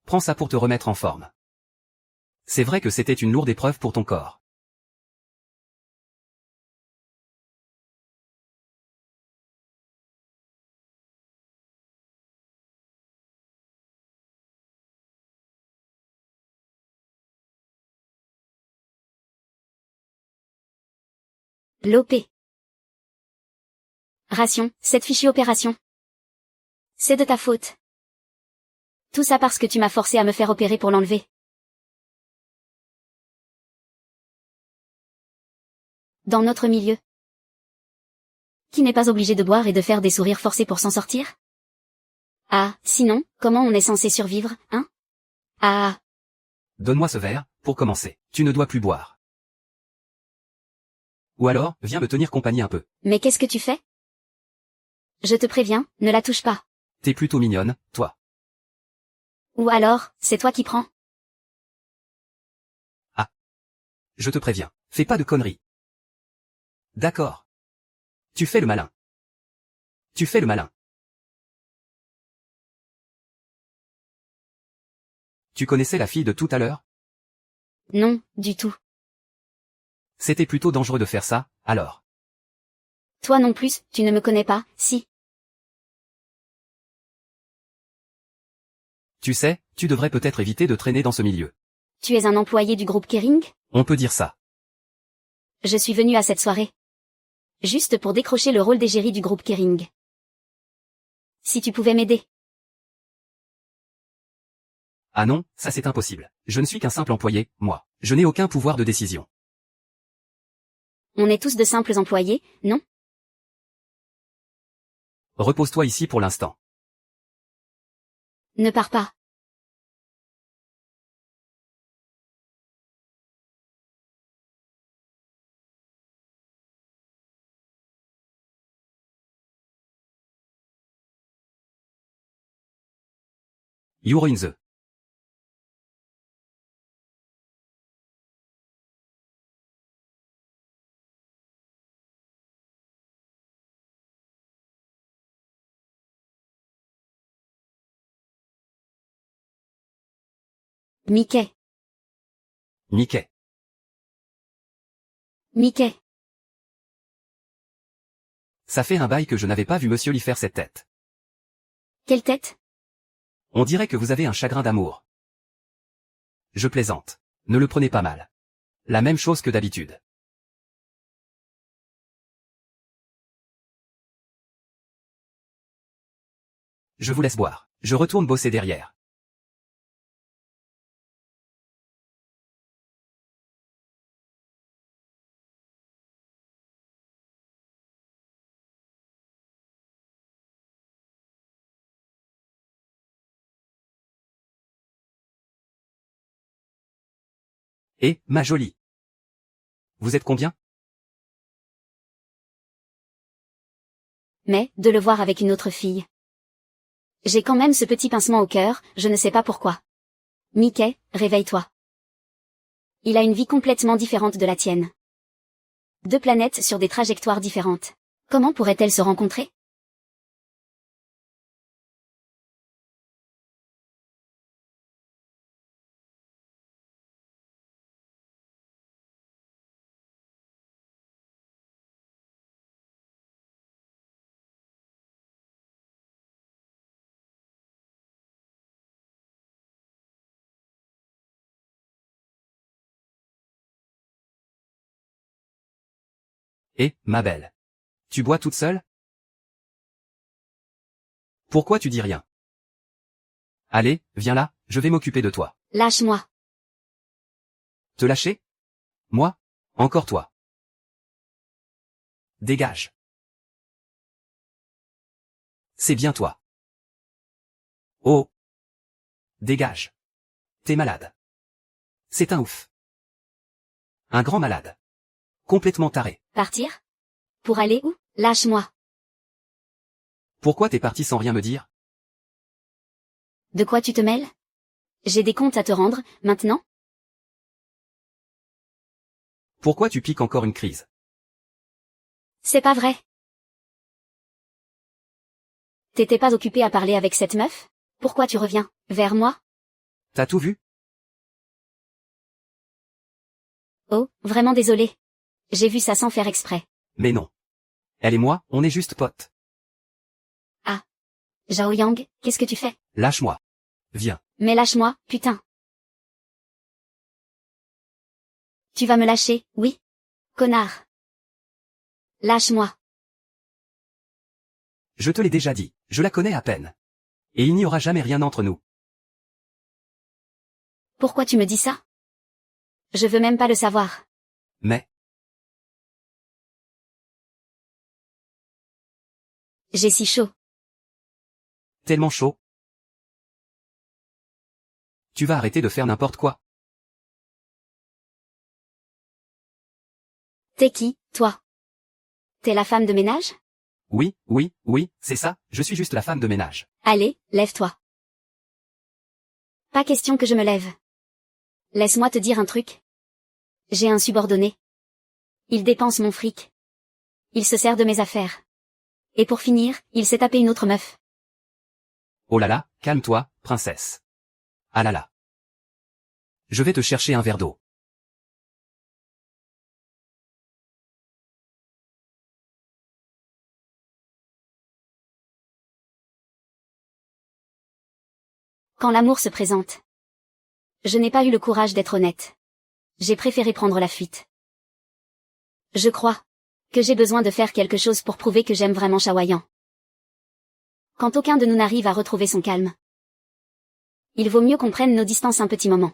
Prends ça pour te remettre en forme. C'est vrai que c'était une lourde épreuve pour ton corps. L'OP. Ration, cette fichue opération. C'est de ta faute. Tout ça parce que tu m'as forcé à me faire opérer pour l'enlever. Dans notre milieu. Qui n'est pas obligé de boire et de faire des sourires forcés pour s'en sortir? Ah, sinon, comment on est censé survivre, hein? Ah. Donne-moi ce verre, pour commencer. Tu ne dois plus boire. Ou alors, viens me tenir compagnie un peu. Mais qu'est-ce que tu fais? Je te préviens, ne la touche pas. T'es plutôt mignonne, toi. Ou alors, c'est toi qui prends. Ah. Je te préviens, fais pas de conneries. D'accord. Tu fais le malin. Tu fais le malin. Tu connaissais la fille de tout à l'heure? Non, du tout. C'était plutôt dangereux de faire ça, alors. Toi non plus, tu ne me connais pas, si. Tu sais, tu devrais peut-être éviter de traîner dans ce milieu. Tu es un employé du groupe Kering? On peut dire ça. Je suis venu à cette soirée. Juste pour décrocher le rôle d'égérie du groupe Kering. Si tu pouvais m'aider. Ah non, ça c'est impossible. Je ne suis qu'un simple employé, moi. Je n'ai aucun pouvoir de décision. On est tous de simples employés, non? Repose-toi ici pour l'instant. Ne pars pas. You're in the. Mickey. Mickey. Mickey. Ça fait un bail que je n'avais pas vu monsieur Lee faire cette tête. Quelle tête? On dirait que vous avez un chagrin d'amour. Je plaisante. Ne le prenez pas mal. La même chose que d'habitude. Je vous laisse boire. Je retourne bosser derrière. Et, ma jolie. Vous êtes combien? Mais, de le voir avec une autre fille. J'ai quand même ce petit pincement au cœur, je ne sais pas pourquoi. Mickey, réveille-toi. Il a une vie complètement différente de la tienne. Deux planètes sur des trajectoires différentes. Comment pourraient-elles se rencontrer? Et, ma belle. Tu bois toute seule? Pourquoi tu dis rien? Allez, viens là, je vais m'occuper de toi. Lâche-moi. Te lâcher? Moi? Encore toi. Dégage. C'est bien toi. Oh. Dégage. T'es malade. C'est un ouf. Un grand malade. Complètement taré. Partir? Pour aller où? Lâche-moi. Pourquoi t'es parti sans rien me dire? De quoi tu te mêles? J'ai des comptes à te rendre, maintenant? Pourquoi tu piques encore une crise? C'est pas vrai. T'étais pas occupé à parler avec cette meuf? Pourquoi tu reviens vers moi? T'as tout vu? Oh, vraiment désolé. J'ai vu ça sans faire exprès. Mais non. Elle et moi, on est juste potes. Zhao Yang, qu'est-ce que tu fais? Lâche-moi. Viens. Mais lâche-moi, putain. Tu vas me lâcher, oui? Connard. Lâche-moi. Je te l'ai déjà dit, je la connais à peine. Et il n'y aura jamais rien entre nous. Pourquoi tu me dis ça? Je veux même pas le savoir. Mais, J'ai si chaud. tellement chaud. Tu vas arrêter de faire n'importe quoi. T'es qui, toi? T'es la femme de ménage? Oui, oui, oui, c'est ça, je suis juste la femme de ménage. Allez, lève-toi. Pas question que je me lève. Laisse-moi te dire un truc. J'ai un subordonné. Il dépense mon fric. Il se sert de mes affaires. Et pour finir, il s'est tapé une autre meuf. Oh là là, calme-toi, princesse. Ah là là. Je vais te chercher un verre d'eau. Quand l'amour se présente. Je n'ai pas eu le courage d'être honnête. J'ai préféré prendre la fuite. Je crois que j'ai besoin de faire quelque chose pour prouver que j'aime vraiment Shaoyan. Quand aucun de nous n'arrive à retrouver son calme, il vaut mieux qu'on prenne nos distances un petit moment.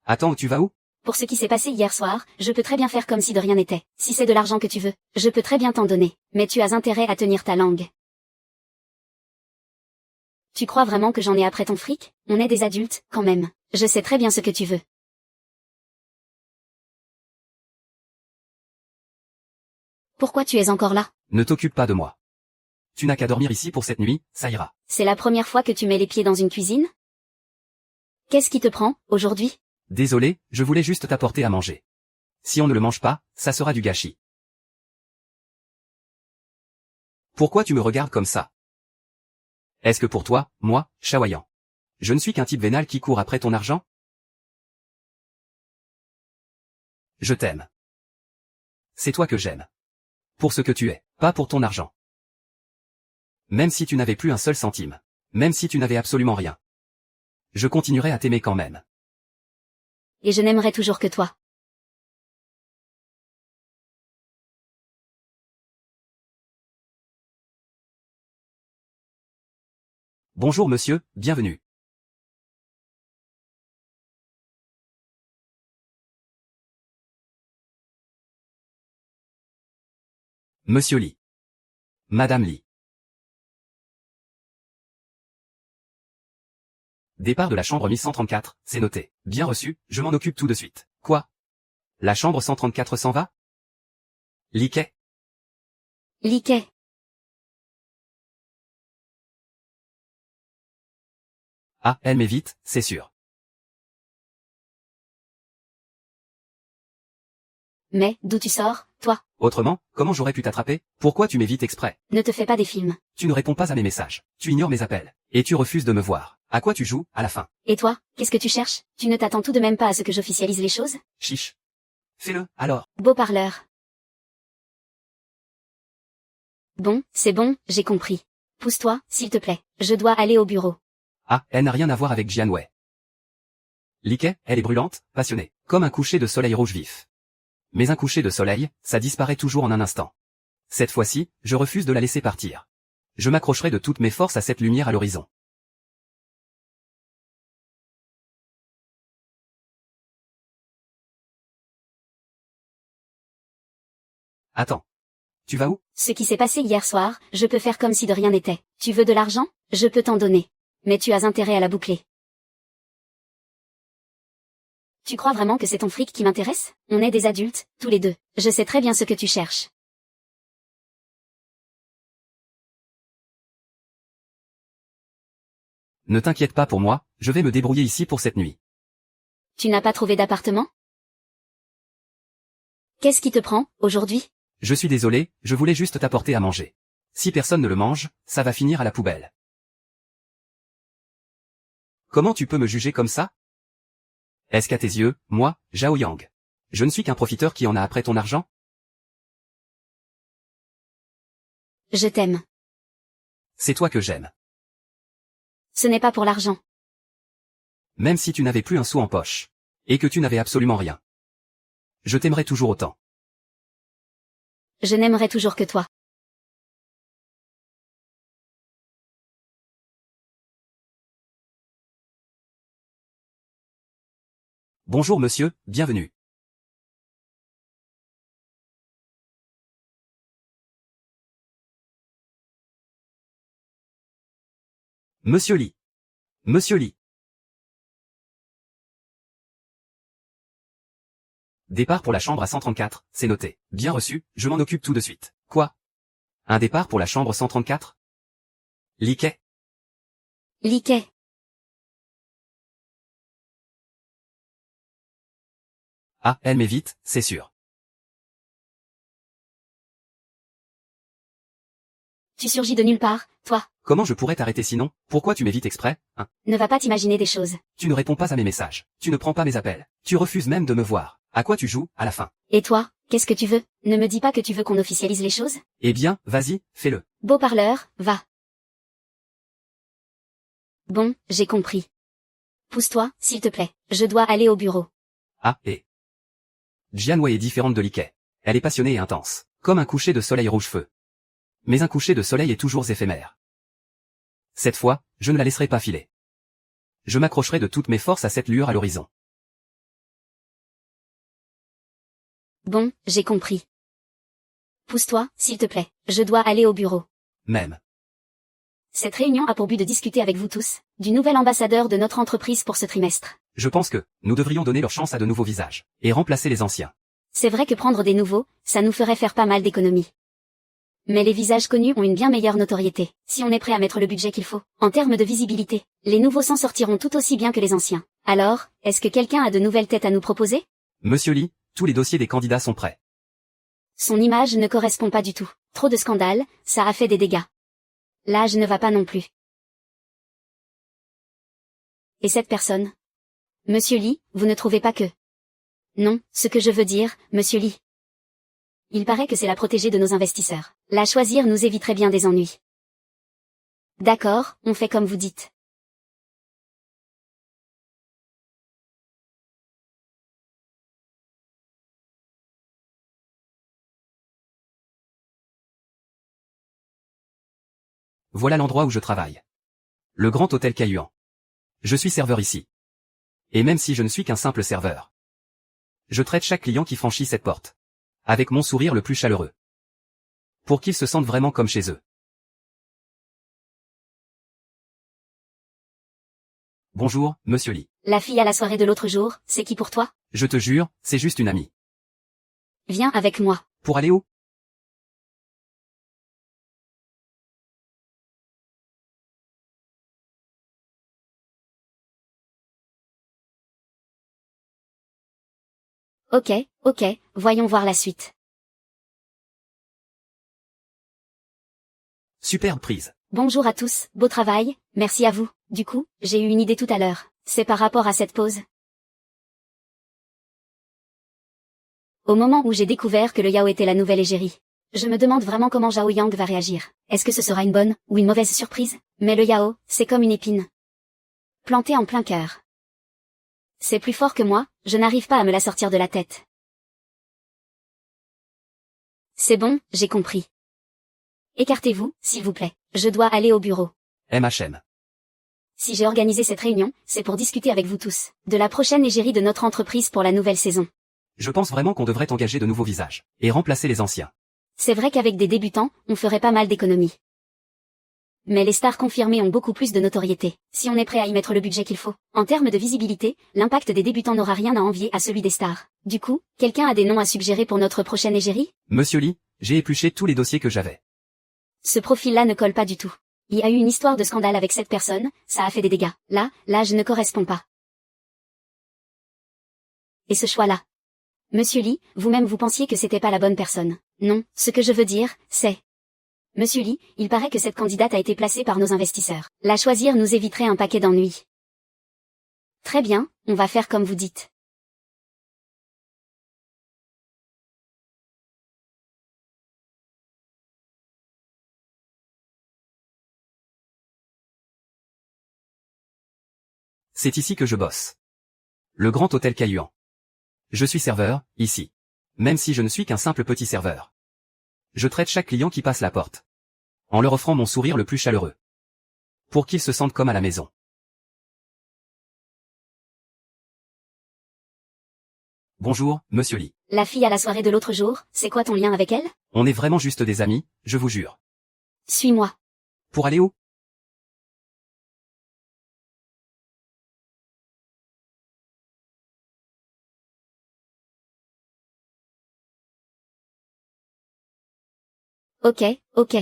Attends, tu vas où? Pour ce qui s'est passé hier soir, je peux très bien faire comme si de rien n'était. Si c'est de l'argent que tu veux, je peux très bien t'en donner. Mais tu as intérêt à tenir ta langue. Tu crois vraiment que j'en ai après ton fric? On est des adultes, quand même. Je sais très bien ce que tu veux. Pourquoi tu es encore là? Ne t'occupe pas de moi. Tu n'as qu'à dormir ici pour cette nuit, ça ira. C'est la première fois que tu mets les pieds dans une cuisine? Qu'est-ce qui te prend, aujourd'hui? Désolé, je voulais juste t'apporter à manger. Si on ne le mange pas, ça sera du gâchis. Pourquoi tu me regardes comme ça? Est-ce que pour toi, moi, Shaoyan, je ne suis qu'un type vénal qui court après ton argent? Je t'aime. C'est toi que j'aime. Pour ce que tu es, pas pour ton argent. Même si tu n'avais plus un seul centime. Même si tu n'avais absolument rien. Je continuerai à t'aimer quand même. Et je n'aimerai toujours que toi. Bonjour monsieur, bienvenue. Monsieur Lee. Madame Lee. Départ de la chambre 1134, c'est noté. Bien reçu, je m'en occupe tout de suite. Quoi? La chambre 134 s'en va? Liquet? Liquet. Ah, elle m'évite, c'est sûr. Mais, d'où tu sors, toi? Autrement, comment j'aurais pu t'attraper? Pourquoi tu m'évites exprès? Ne te fais pas des films. Tu ne réponds pas à mes messages. Tu ignores mes appels. Et tu refuses de me voir. À quoi tu joues, à la fin? Et toi, qu'est-ce que tu cherches? Tu ne t'attends tout de même pas à ce que j'officialise les choses? Chiche. Fais-le, alors. Beau parleur. Bon, c'est bon, j'ai compris. Pousse-toi, s'il te plaît. Je dois aller au bureau. Ah, elle n'a rien à voir avec Jianwei. Liquet, elle est brûlante, passionnée. Comme un coucher de soleil rouge vif. Mais un coucher de soleil, ça disparaît toujours en un instant. Cette fois-ci, je refuse de la laisser partir. Je m'accrocherai de toutes mes forces à cette lumière à l'horizon. Attends. Tu vas où? Ce qui s'est passé hier soir, je peux faire comme si de rien n'était. Tu veux de l'argent? Je peux t'en donner. Mais tu as intérêt à la boucler. Tu crois vraiment que c'est ton fric qui m'intéresse? On est des adultes, tous les deux. Je sais très bien ce que tu cherches. Ne t'inquiète pas pour moi, je vais me débrouiller ici pour cette nuit. Tu n'as pas trouvé d'appartement? Qu'est-ce qui te prend, aujourd'hui? Je suis désolé, je voulais juste t'apporter à manger. Si personne ne le mange, ça va finir à la poubelle. Comment tu peux me juger comme ça? Est-ce qu'à tes yeux, moi, Zhao Yang, je ne suis qu'un profiteur qui en a après ton argent? Je t'aime. C'est toi que j'aime. Ce n'est pas pour l'argent. Même si tu n'avais plus un sou en poche. Et que tu n'avais absolument rien. Je t'aimerais toujours autant. Je n'aimerai toujours que toi. Bonjour monsieur, bienvenue. Monsieur Li. Monsieur Li. Départ pour la chambre à 134, c'est noté. Bien reçu, je m'en occupe tout de suite. Quoi? Un départ pour la chambre 134? Liquet? Liquet. Ah, elle m'évite, c'est sûr. Tu surgis de nulle part, toi. Comment je pourrais t'arrêter sinon? Pourquoi tu m'évites exprès, hein? Ne va pas t'imaginer des choses. Tu ne réponds pas à mes messages. Tu ne prends pas mes appels. Tu refuses même de me voir. À quoi tu joues, à la fin? Et toi, qu'est-ce que tu veux? Ne me dis pas que tu veux qu'on officialise les choses? Eh bien, vas-y, fais-le. Beau parleur, va. Bon, j'ai compris. Pousse-toi, s'il te plaît. Je dois aller au bureau. Ah, et... Jianwei est différente de Liquet. Elle est passionnée et intense. Comme un coucher de soleil rouge feu. Mais un coucher de soleil est toujours éphémère. Cette fois, je ne la laisserai pas filer. Je m'accrocherai de toutes mes forces à cette lueur à l'horizon. Bon, j'ai compris. Pousse-toi, s'il te plaît. Je dois aller au bureau. Même. Cette réunion a pour but de discuter avec vous tous, du nouvel ambassadeur de notre entreprise pour ce trimestre. Je pense que, nous devrions donner leur chance à de nouveaux visages, et remplacer les anciens. C'est vrai que prendre des nouveaux, ça nous ferait faire pas mal d'économies. Mais les visages connus ont une bien meilleure notoriété, si on est prêt à mettre le budget qu'il faut. En termes de visibilité, les nouveaux s'en sortiront tout aussi bien que les anciens. Alors, est-ce que quelqu'un a de nouvelles têtes à nous proposer? Monsieur Li, tous les dossiers des candidats sont prêts. Son image ne correspond pas du tout. Trop de scandales, ça a fait des dégâts. L'âge ne va pas non plus. Et cette personne? Monsieur Li, vous ne trouvez pas que... Non, ce que je veux dire, Monsieur Li. Il paraît que c'est la protégée de nos investisseurs. La choisir nous éviterait bien des ennuis. D'accord, on fait comme vous dites. Voilà l'endroit où je travaille. Le grand hôtel Cailluan. Je suis serveur ici. Et même si je ne suis qu'un simple serveur, je traite chaque client qui franchit cette porte. Avec mon sourire le plus chaleureux. Pour qu'ils se sentent vraiment comme chez eux. Bonjour, monsieur Li. La fille à la soirée de l'autre jour, c'est qui pour toi? Je te jure, c'est juste une amie. Viens avec moi. Pour aller où? Ok, voyons voir la suite. Superbe prise. Bonjour à tous, beau travail, merci à vous. Du coup, j'ai eu une idée tout à l'heure. C'est par rapport à cette pause. Au moment où j'ai découvert que le Yao était la nouvelle égérie, je me demande vraiment comment Zhao Yang va réagir. Est-ce que ce sera une bonne ou une mauvaise surprise? Mais le Yao, c'est comme une épine. Plantée en plein cœur. C'est plus fort que moi, je n'arrive pas à me la sortir de la tête. C'est bon, j'ai compris. Écartez-vous, s'il vous plaît. Je dois aller au bureau. MHM. Si j'ai organisé cette réunion, c'est pour discuter avec vous tous, de la prochaine égérie de notre entreprise pour la nouvelle saison. Je pense vraiment qu'on devrait engager de nouveaux visages, et remplacer les anciens. C'est vrai qu'avec des débutants, on ferait pas mal d'économies. Mais les stars confirmées ont beaucoup plus de notoriété, si on est prêt à y mettre le budget qu'il faut. En termes de visibilité, l'impact des débutants n'aura rien à envier à celui des stars. Du coup, quelqu'un a des noms à suggérer pour notre prochaine égérie? Monsieur Lee, j'ai épluché tous les dossiers que j'avais. Ce profil-là ne colle pas du tout. Il y a eu une histoire de scandale avec cette personne, ça a fait des dégâts. Là, l'âge ne correspond pas. Et ce choix-là. Monsieur Lee, vous-même vous pensiez que c'était pas la bonne personne. Non, ce que je veux dire, c'est... Monsieur Lee, il paraît que cette candidate a été placée par nos investisseurs. La choisir nous éviterait un paquet d'ennuis. Très bien, on va faire comme vous dites. C'est ici que je bosse. Le grand hôtel Cailluan. Je suis serveur, ici. Même si je ne suis qu'un simple petit serveur. Je traite chaque client qui passe la porte. En leur offrant mon sourire le plus chaleureux. Pour qu'ils se sentent comme à la maison. Bonjour, monsieur Lee. La fille à la soirée de l'autre jour, c'est quoi ton lien avec elle? On est vraiment juste des amis, je vous jure. Suis-moi. Pour aller où? Ok, ok.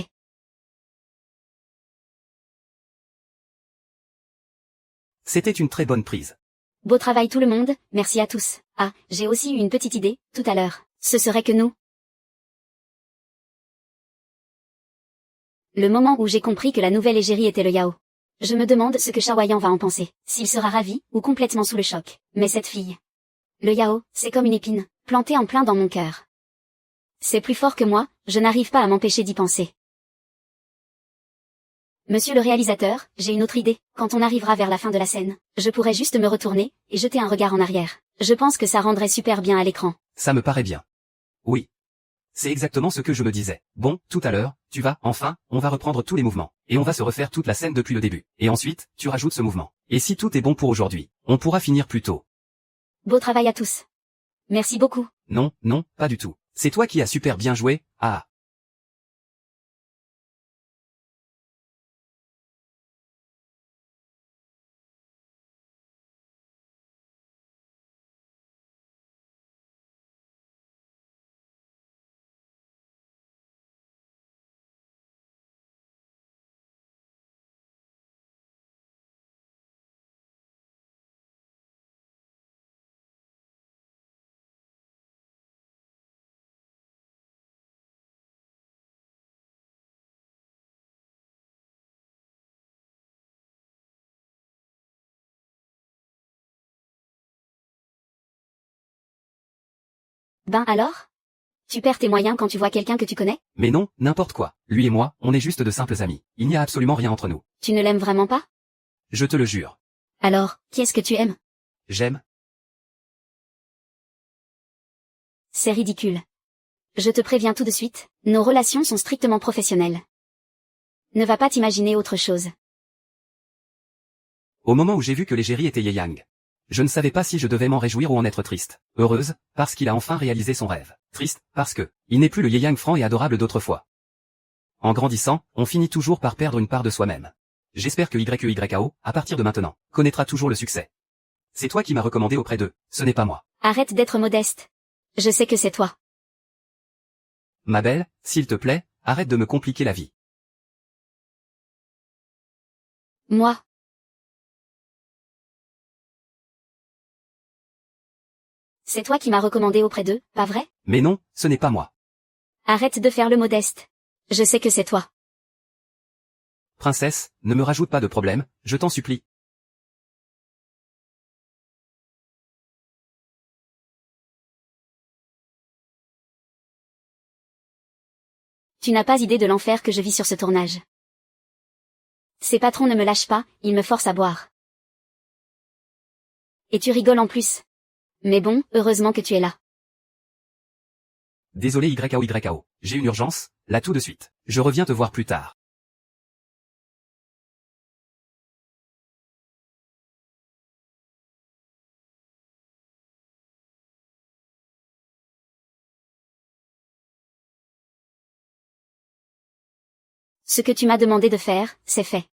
C'était une très bonne prise. Beau travail tout le monde, merci à tous. Ah, j'ai aussi eu une petite idée, tout à l'heure. Ce serait que nous. Le moment où j'ai compris que la nouvelle égérie était le Yao. Je me demande ce que Shaoyan va en penser, s'il sera ravi, ou complètement sous le choc. Mais cette fille... Le Yao, c'est comme une épine, plantée en plein dans mon cœur. C'est plus fort que moi, je n'arrive pas à m'empêcher d'y penser. Monsieur le réalisateur, j'ai une autre idée. Quand on arrivera vers la fin de la scène, je pourrais juste me retourner, et jeter un regard en arrière. Je pense que ça rendrait super bien à l'écran. Ça me paraît bien. Oui. C'est exactement ce que je me disais. Bon, tout à l'heure, tu vas, enfin, on va reprendre tous les mouvements. Et on va se refaire toute la scène depuis le début. Et ensuite, tu rajoutes ce mouvement. Et si tout est bon pour aujourd'hui, on pourra finir plus tôt. Beau travail à tous. Merci beaucoup. Non, non, pas du tout. C'est toi qui as super bien joué, ah. Ben alors? Tu perds tes moyens quand tu vois quelqu'un que tu connais? Mais non, n'importe quoi. Lui et moi, on est juste de simples amis. Il n'y a absolument rien entre nous. Tu ne l'aimes vraiment pas? Je te le jure. Alors, qui est-ce que tu aimes? J'aime. C'est ridicule. Je te préviens tout de suite, nos relations sont strictement professionnelles. Ne va pas t'imaginer autre chose. Au moment où j'ai vu que l'égérie était Ye Yang. Je ne savais pas si je devais m'en réjouir ou en être triste. Heureuse, parce qu'il a enfin réalisé son rêve. Triste, parce que, il n'est plus le Ye Yang franc et adorable d'autrefois. En grandissant, on finit toujours par perdre une part de soi-même. J'espère que YEYAO, à partir de maintenant, connaîtra toujours le succès. C'est toi qui m'as recommandé auprès d'eux, ce n'est pas moi. Arrête d'être modeste. Je sais que c'est toi. Ma belle, s'il te plaît, arrête de me compliquer la vie. Moi. C'est toi qui m'as recommandé auprès d'eux, pas vrai? Mais non, ce n'est pas moi. Arrête de faire le modeste. Je sais que c'est toi. Princesse, ne me rajoute pas de problème, je t'en supplie. Tu n'as pas idée de l'enfer que je vis sur ce tournage. Ces patrons ne me lâchent pas, ils me forcent à boire. Et tu rigoles en plus. Mais bon, heureusement que tu es là. Désolé YAO, j'ai une urgence, là tout de suite. Je reviens te voir plus tard. Ce que tu m'as demandé de faire, c'est fait.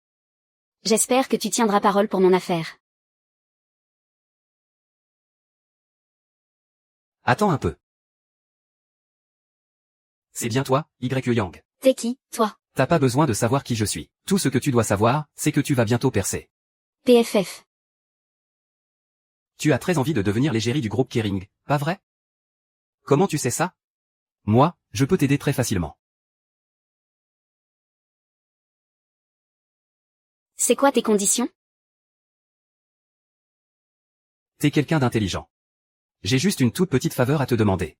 J'espère que tu tiendras parole pour mon affaire. Attends un peu. C'est bien toi, Y. Yang. T'es qui, toi? T'as pas besoin de savoir qui je suis. Tout ce que tu dois savoir, c'est que tu vas bientôt percer. PFF. Tu as très envie de devenir l'égérie du groupe Kering, pas vrai? Comment tu sais ça? Moi, je peux t'aider très facilement. C'est quoi tes conditions? T'es quelqu'un d'intelligent. J'ai juste une toute petite faveur à te demander.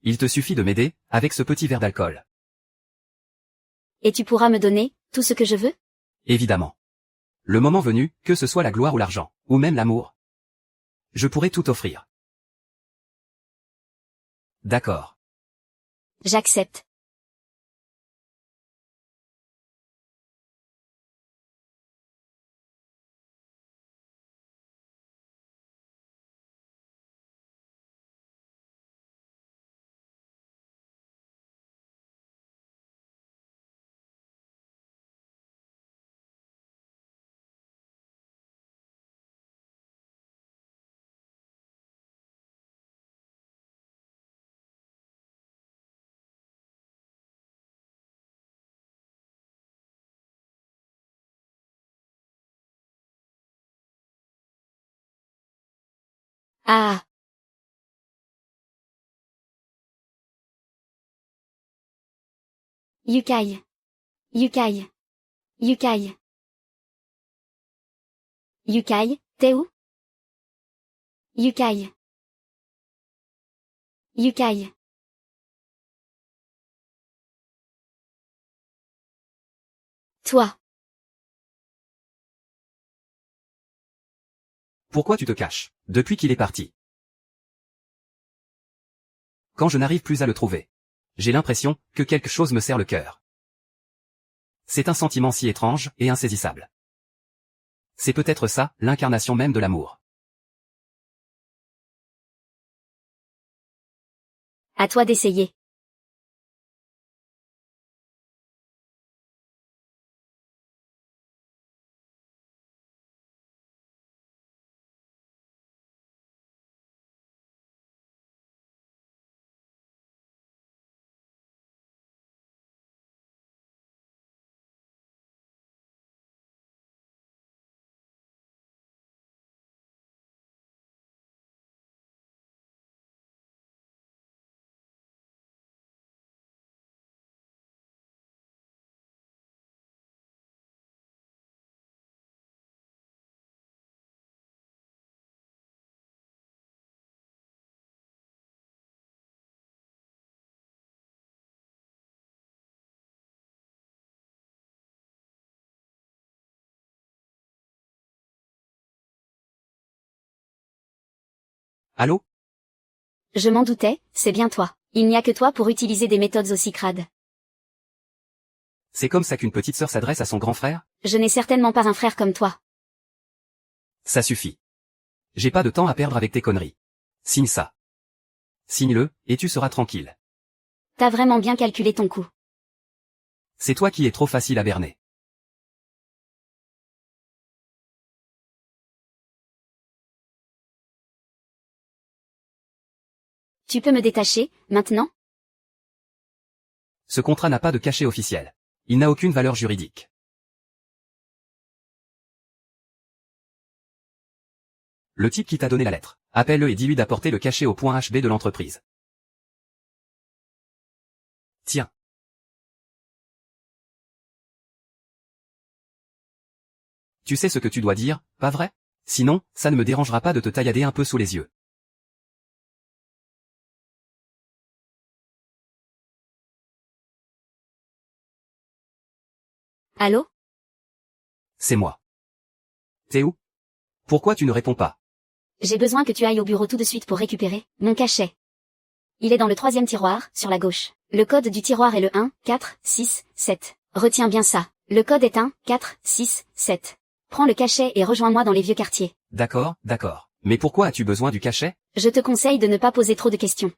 Il te suffit de m'aider, avec ce petit verre d'alcool. Et tu pourras me donner tout ce que je veux? Évidemment. Le moment venu, que ce soit la gloire ou l'argent, ou même l'amour. Je pourrais tout offrir. D'accord. J'accepte. Ah. Yukai. Yukai. Yukai. Yukai, t'es où? Yukai. Yukai. Toi. Pourquoi tu te caches, depuis qu'il est parti? Quand je n'arrive plus à le trouver. J'ai l'impression que quelque chose me serre le cœur. C'est un sentiment si étrange et insaisissable. C'est peut-être ça, l'incarnation même de l'amour. À toi d'essayer. Allô? Je m'en doutais, c'est bien toi. Il n'y a que toi pour utiliser des méthodes aussi crades. C'est comme ça qu'une petite sœur s'adresse à son grand frère? Je n'ai certainement pas un frère comme toi. Ça suffit. J'ai pas de temps à perdre avec tes conneries. Signe ça. Signe-le, et tu seras tranquille. T'as vraiment bien calculé ton coup. C'est toi qui es trop facile à berner. Tu peux me détacher, maintenant? Ce contrat n'a pas de cachet officiel. Il n'a aucune valeur juridique. Le type qui t'a donné la lettre, appelle-le et dis-lui d'apporter le cachet au point HB de l'entreprise. Tiens. Tu sais ce que tu dois dire, pas vrai? Sinon, ça ne me dérangera pas de te taillader un peu sous les yeux. Allô? C'est moi. T'es où? Pourquoi tu ne réponds pas? J'ai besoin que tu ailles au bureau tout de suite pour récupérer mon cachet. Il est dans le 3e tiroir, sur la gauche. Le code du tiroir est le 1, 4, 6, 7. Retiens bien ça. Le code est 1, 4, 6, 7. Prends le cachet et rejoins-moi dans les vieux quartiers. D'accord, d'accord. Mais pourquoi as-tu besoin du cachet? Je te conseille de ne pas poser trop de questions.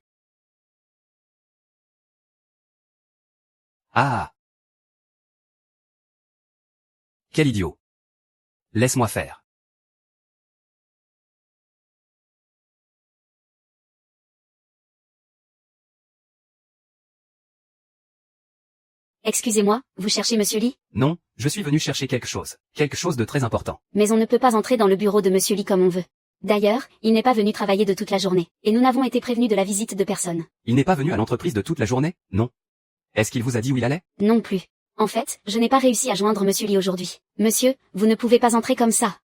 Ah. Quel idiot. Laisse-moi faire. Excusez-moi, vous cherchez Monsieur Lee? Non, je suis venu chercher quelque chose de très important. Mais on ne peut pas entrer dans le bureau de Monsieur Lee comme on veut. D'ailleurs, il n'est pas venu travailler de toute la journée, et nous n'avons été prévenus de la visite de personne. Il n'est pas venu à l'entreprise de toute la journée? Non. Est-ce qu'il vous a dit où il allait? Non plus. En fait, je n'ai pas réussi à joindre Monsieur Lee aujourd'hui. Monsieur, vous ne pouvez pas entrer comme ça.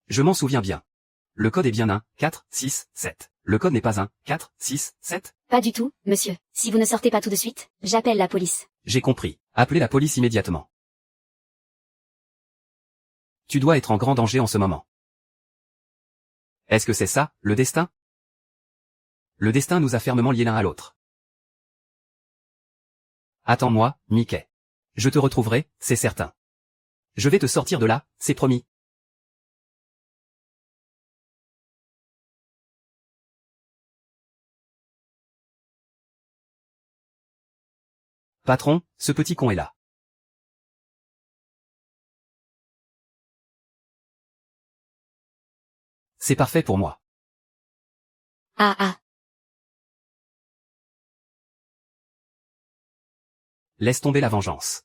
Je m'en souviens bien. Le code est bien un 4 6 7. Le code n'est pas un 4 6 7. Pas du tout, monsieur. Si vous ne sortez pas tout de suite, j'appelle la police. J'ai compris. Appelez la police immédiatement. Tu dois être en grand danger en ce moment. Est-ce que c'est ça, le destin? Le destin nous a fermement liés l'un à l'autre. Attends-moi, Mickey. Je te retrouverai, c'est certain. Je vais te sortir de là, c'est promis. Patron, ce petit con est là. C'est parfait pour moi. Ah. Laisse tomber la vengeance.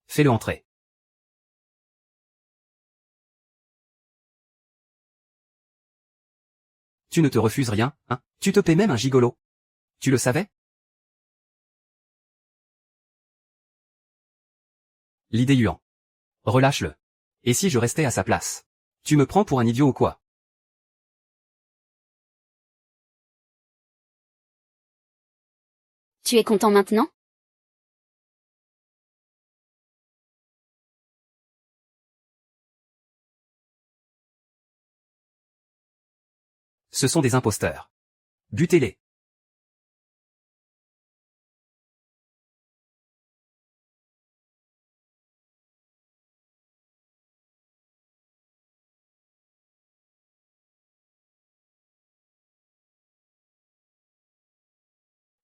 Fais-le entrer. Tu ne te refuses rien, hein? Tu te paies même un gigolo. Tu le savais? L'idée Huan. Relâche-le. Et si je restais à sa place? Tu me prends pour un idiot ou quoi? Tu es content maintenant? Ce sont des imposteurs. Butez-les.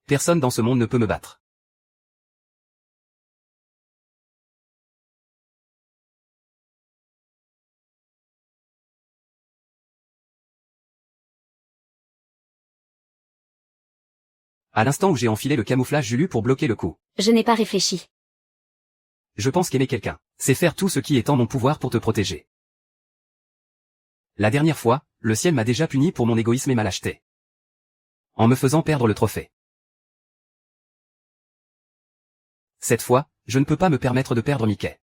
Personne dans ce monde ne peut me battre. À l'instant où j'ai enfilé le camouflage Julu pour bloquer le coup. Je n'ai pas réfléchi. Je pense qu'aimer quelqu'un, c'est faire tout ce qui est en mon pouvoir pour te protéger. La dernière fois, le ciel m'a déjà puni pour mon égoïsme et ma lâcheté. En me faisant perdre le trophée. Cette fois, je ne peux pas me permettre de perdre Mickey.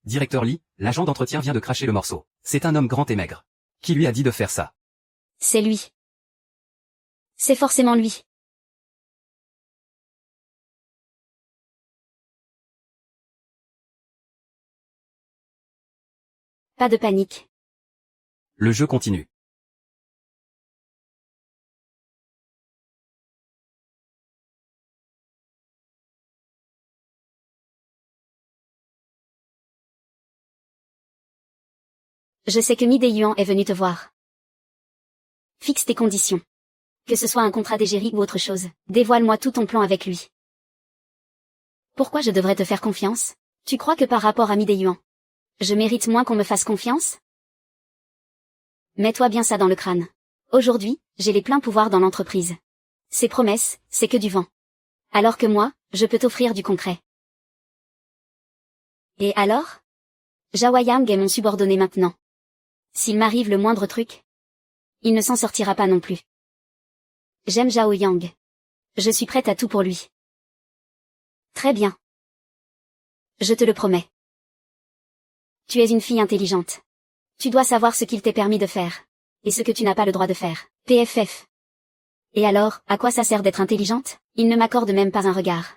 Directeur Lee, l'agent d'entretien vient de cracher le morceau. C'est un homme grand et maigre. Qui lui a dit de faire ça? C'est lui. C'est forcément lui. Pas de panique. Le jeu continue. Je sais que Mi Yuan est venu te voir. Fixe tes conditions. Que ce soit un contrat d'égérie ou autre chose, dévoile-moi tout ton plan avec lui. Pourquoi je devrais te faire confiance? Tu crois que par rapport à Mi Yuan, je mérite moins qu'on me fasse confiance? Mets-toi bien ça dans le crâne. Aujourd'hui, j'ai les pleins pouvoirs dans l'entreprise. Ces promesses, c'est que du vent. Alors que moi, je peux t'offrir du concret. Et alors? Zhao Yang est mon subordonné maintenant. S'il m'arrive le moindre truc, il ne s'en sortira pas non plus. J'aime Zhao Yang. Je suis prête à tout pour lui. Très bien. Je te le promets. Tu es une fille intelligente. Tu dois savoir ce qu'il t'est permis de faire. Et ce que tu n'as pas le droit de faire. PFF. Et alors, à quoi ça sert d'être intelligente? Il ne m'accorde même pas un regard.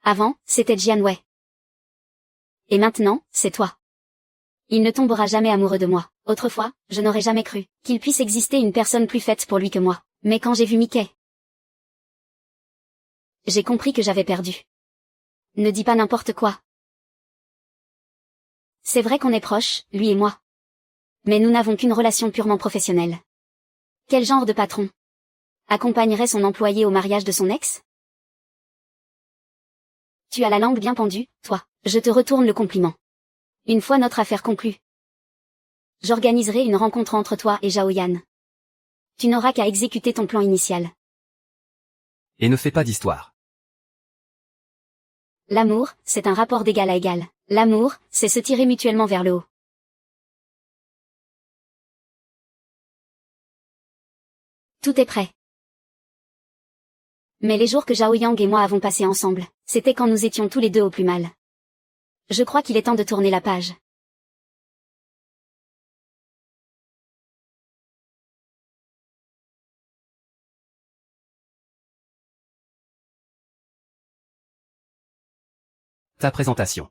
Avant, c'était Jian Wei. Et maintenant, c'est toi. Il ne tombera jamais amoureux de moi. Autrefois, je n'aurais jamais cru qu'il puisse exister une personne plus faite pour lui que moi. Mais quand j'ai vu Mickey, j'ai compris que j'avais perdu. Ne dis pas n'importe quoi. C'est vrai qu'on est proches, lui et moi. Mais nous n'avons qu'une relation purement professionnelle. Quel genre de patron accompagnerait son employé au mariage de son ex? Tu as la langue bien pendue, toi. Je te retourne le compliment. Une fois notre affaire conclue, j'organiserai une rencontre entre toi et Zhao-Yan. Tu n'auras qu'à exécuter ton plan initial. Et ne fais pas d'histoire. L'amour, c'est un rapport d'égal à égal. L'amour, c'est se tirer mutuellement vers le haut. Tout est prêt. Mais les jours que Zhao Yang et moi avons passés ensemble, c'était quand nous étions tous les deux au plus mal. Je crois qu'il est temps de tourner la page. Ta présentation.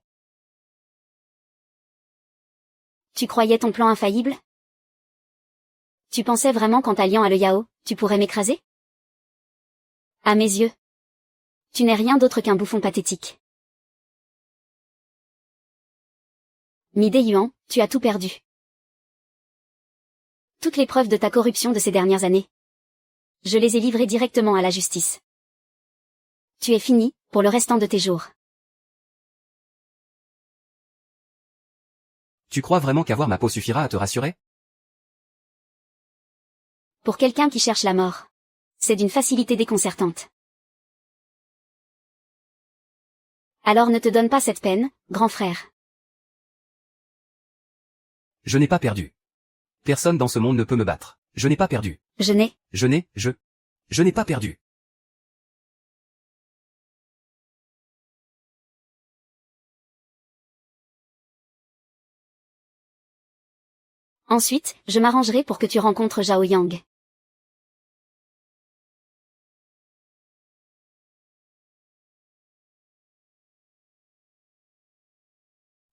Tu croyais ton plan infaillible? Tu pensais vraiment qu'en t'alliant à le Yao, tu pourrais m'écraser? À mes yeux, tu n'es rien d'autre qu'un bouffon pathétique. Mi Yuan, tu as tout perdu. Toutes les preuves de ta corruption de ces dernières années. Je les ai livrées directement à la justice. Tu es fini, pour le restant de tes jours. Tu crois vraiment qu'avoir ma peau suffira à te rassurer? Pour quelqu'un qui cherche la mort, c'est d'une facilité déconcertante. Alors ne te donne pas cette peine, grand frère. Je n'ai pas perdu. Personne dans ce monde ne peut me battre. Je n'ai pas perdu. Je n'ai pas perdu. Ensuite, je m'arrangerai pour que tu rencontres Zhao Yang.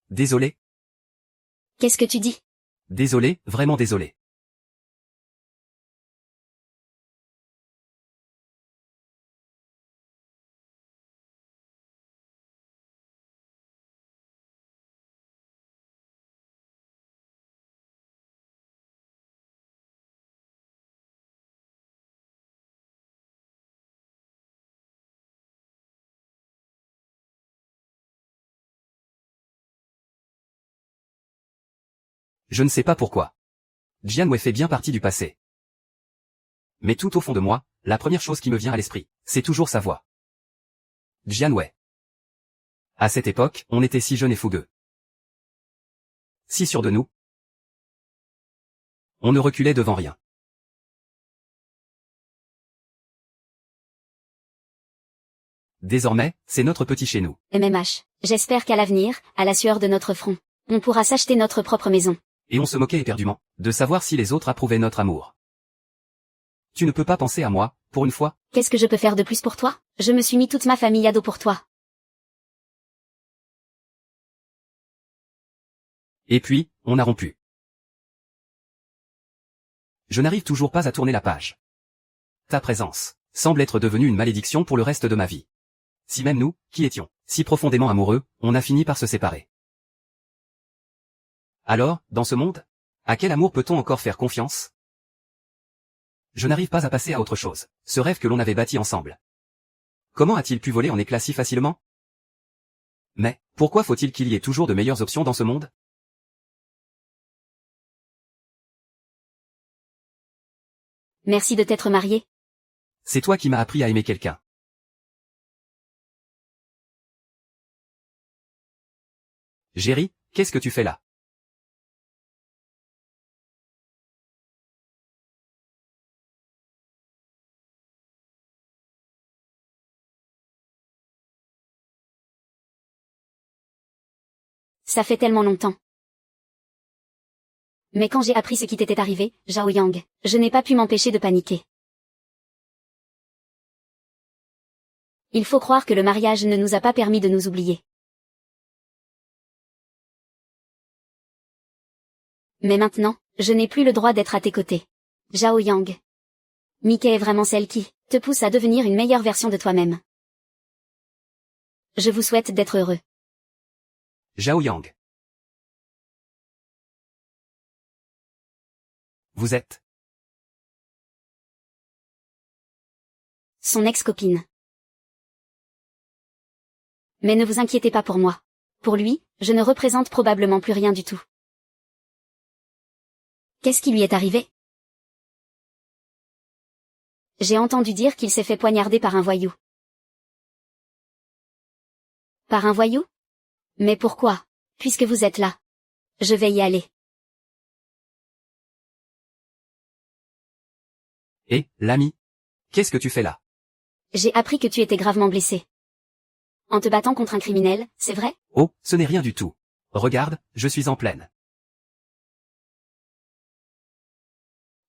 Désolé. Qu'est-ce que tu dis? Désolé, vraiment désolé. Je ne sais pas pourquoi. Jian Wei fait bien partie du passé. Mais tout au fond de moi, la première chose qui me vient à l'esprit, c'est toujours sa voix. Jian Wei. À cette époque, on était si jeunes et fougueux. Si sûrs de nous. On ne reculait devant rien. Désormais, c'est notre petit chez nous. MMH, j'espère qu'à l'avenir, à la sueur de notre front, on pourra s'acheter notre propre maison. Et on se moquait éperdument, de savoir si les autres approuvaient notre amour. Tu ne peux pas penser à moi, pour une fois? Qu'est-ce que je peux faire de plus pour toi? Je me suis mis toute ma famille à dos pour toi. Et puis, on a rompu. Je n'arrive toujours pas à tourner la page. Ta présence semble être devenue une malédiction pour le reste de ma vie. Si même nous, qui étions si profondément amoureux, on a fini par se séparer. Alors, dans ce monde, à quel amour peut-on encore faire confiance? Je n'arrive pas à passer à autre chose, ce rêve que l'on avait bâti ensemble. Comment a-t-il pu voler en éclats si facilement? Mais, pourquoi faut-il qu'il y ait toujours de meilleures options dans ce monde? Merci de t'être marié. C'est toi qui m'as appris à aimer quelqu'un. Jerry, qu'est-ce que tu fais là? Ça fait tellement longtemps. Mais quand j'ai appris ce qui t'était arrivé, Zhao Yang, je n'ai pas pu m'empêcher de paniquer. Il faut croire que le mariage ne nous a pas permis de nous oublier. Mais maintenant, je n'ai plus le droit d'être à tes côtés. Zhao Yang. Mickey est vraiment celle qui te pousse à devenir une meilleure version de toi-même. Je vous souhaite d'être heureux. Zhao Yang. Vous êtes... Son ex-copine. Mais ne vous inquiétez pas pour moi. Pour lui, je ne représente probablement plus rien du tout. Qu'est-ce qui lui est arrivé? J'ai entendu dire qu'il s'est fait poignarder par un voyou. Par un voyou? Mais pourquoi? Puisque vous êtes là. Je vais y aller. Et, l'ami? Qu'est-ce que tu fais là? J'ai appris que tu étais gravement blessé. En te battant contre un criminel, c'est vrai? Oh, ce n'est rien du tout. Regarde, je suis en pleine.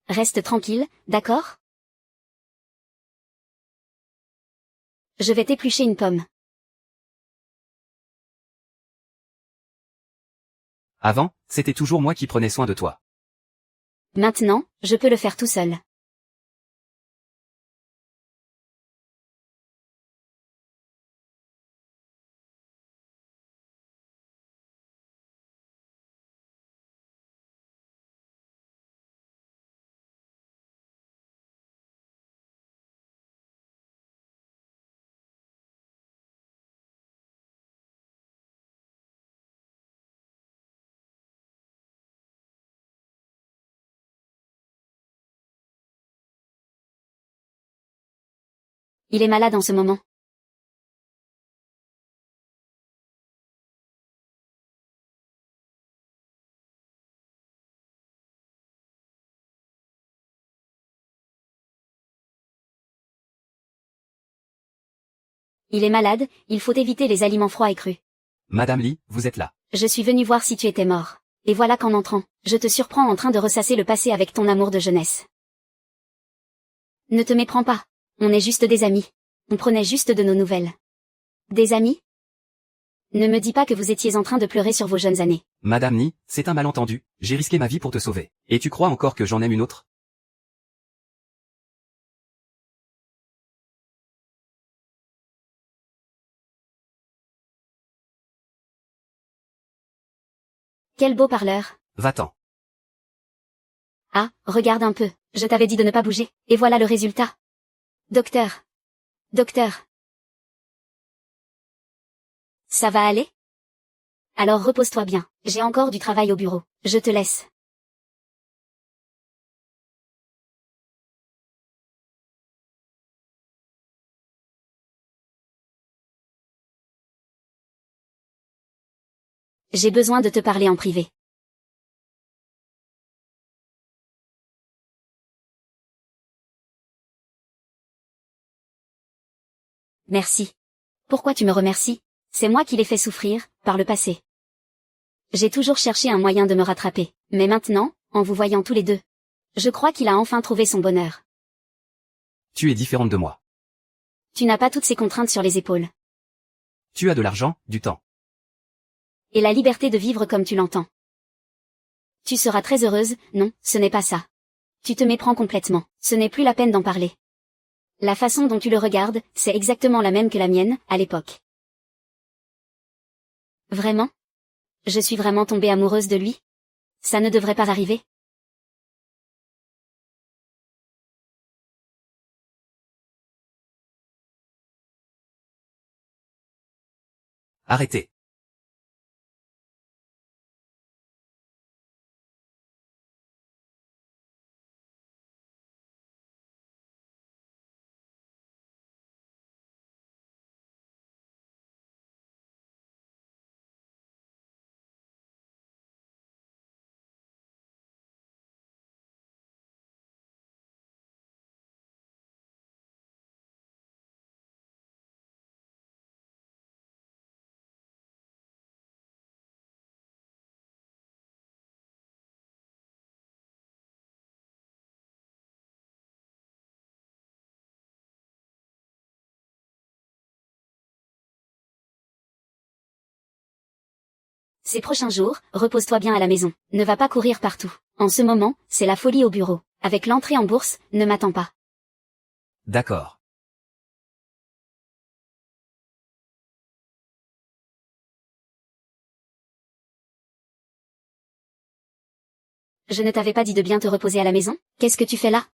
Reste tranquille, d'accord? Je vais t'éplucher une pomme. Avant, c'était toujours moi qui prenais soin de toi. Maintenant, je peux le faire tout seul. Il est malade en ce moment. Il est malade, il faut éviter les aliments froids et crus. Madame Lee, vous êtes là. Je suis venu voir si tu étais mort. Et voilà qu'en entrant, je te surprends en train de ressasser le passé avec ton amour de jeunesse. Ne te méprends pas. On est juste des amis. On prenait juste de nos nouvelles. Des amis? Ne me dis pas que vous étiez en train de pleurer sur vos jeunes années. Madame Lee, c'est un malentendu, j'ai risqué ma vie pour te sauver. Et tu crois encore que j'en aime une autre? Quel beau parleur. Va-t'en. Ah, regarde un peu, je t'avais dit de ne pas bouger, et voilà le résultat. Docteur. Docteur. Ça va aller? Alors repose-toi bien, j'ai encore du travail au bureau, je te laisse. J'ai besoin de te parler en privé. Merci. Pourquoi tu me remercies? C'est moi qui l'ai fait souffrir, par le passé. J'ai toujours cherché un moyen de me rattraper, mais maintenant, en vous voyant tous les deux, je crois qu'il a enfin trouvé son bonheur. Tu es différente de moi. Tu n'as pas toutes ces contraintes sur les épaules. Tu as de l'argent, du temps. Et la liberté de vivre comme tu l'entends. Tu seras très heureuse, non, ce n'est pas ça. Tu te méprends complètement, ce n'est plus la peine d'en parler. La façon dont tu le regardes, c'est exactement la même que la mienne, à l'époque. Vraiment? Je suis vraiment tombée amoureuse de lui? Ça ne devrait pas arriver? Arrêtez. Ces prochains jours, repose-toi bien à la maison, ne va pas courir partout. En ce moment, c'est la folie au bureau. Avec l'entrée en bourse, ne m'attends pas. D'accord. Je ne t'avais pas dit de bien te reposer à la maison? Qu'est-ce que tu fais là?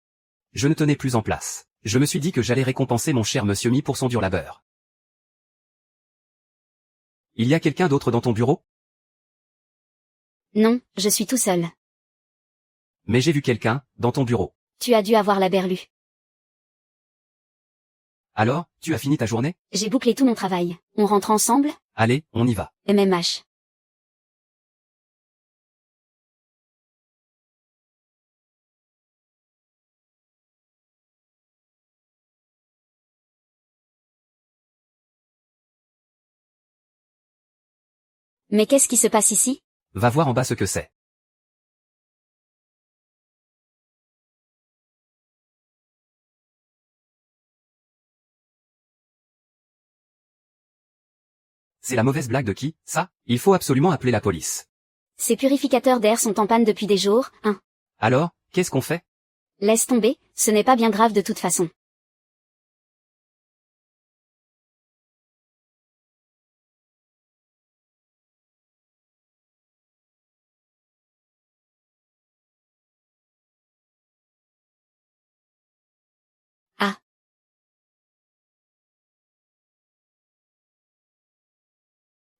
Je ne tenais plus en place. Je me suis dit que j'allais récompenser mon cher monsieur Mi pour son dur labeur. Il y a quelqu'un d'autre dans ton bureau? Non, je suis tout seul. Mais j'ai vu quelqu'un, dans ton bureau. Tu as dû avoir la berlue. Alors, tu as fini ta journée? J'ai bouclé tout mon travail. On rentre ensemble? Allez, on y va. MMH. Mais qu'est-ce qui se passe ici? Va voir en bas ce que c'est. C'est la mauvaise blague de qui, ça? Il faut absolument appeler la police. Ces purificateurs d'air sont en panne depuis des jours, hein. Alors, qu'est-ce qu'on fait? Laisse tomber, ce n'est pas bien grave de toute façon. Ah.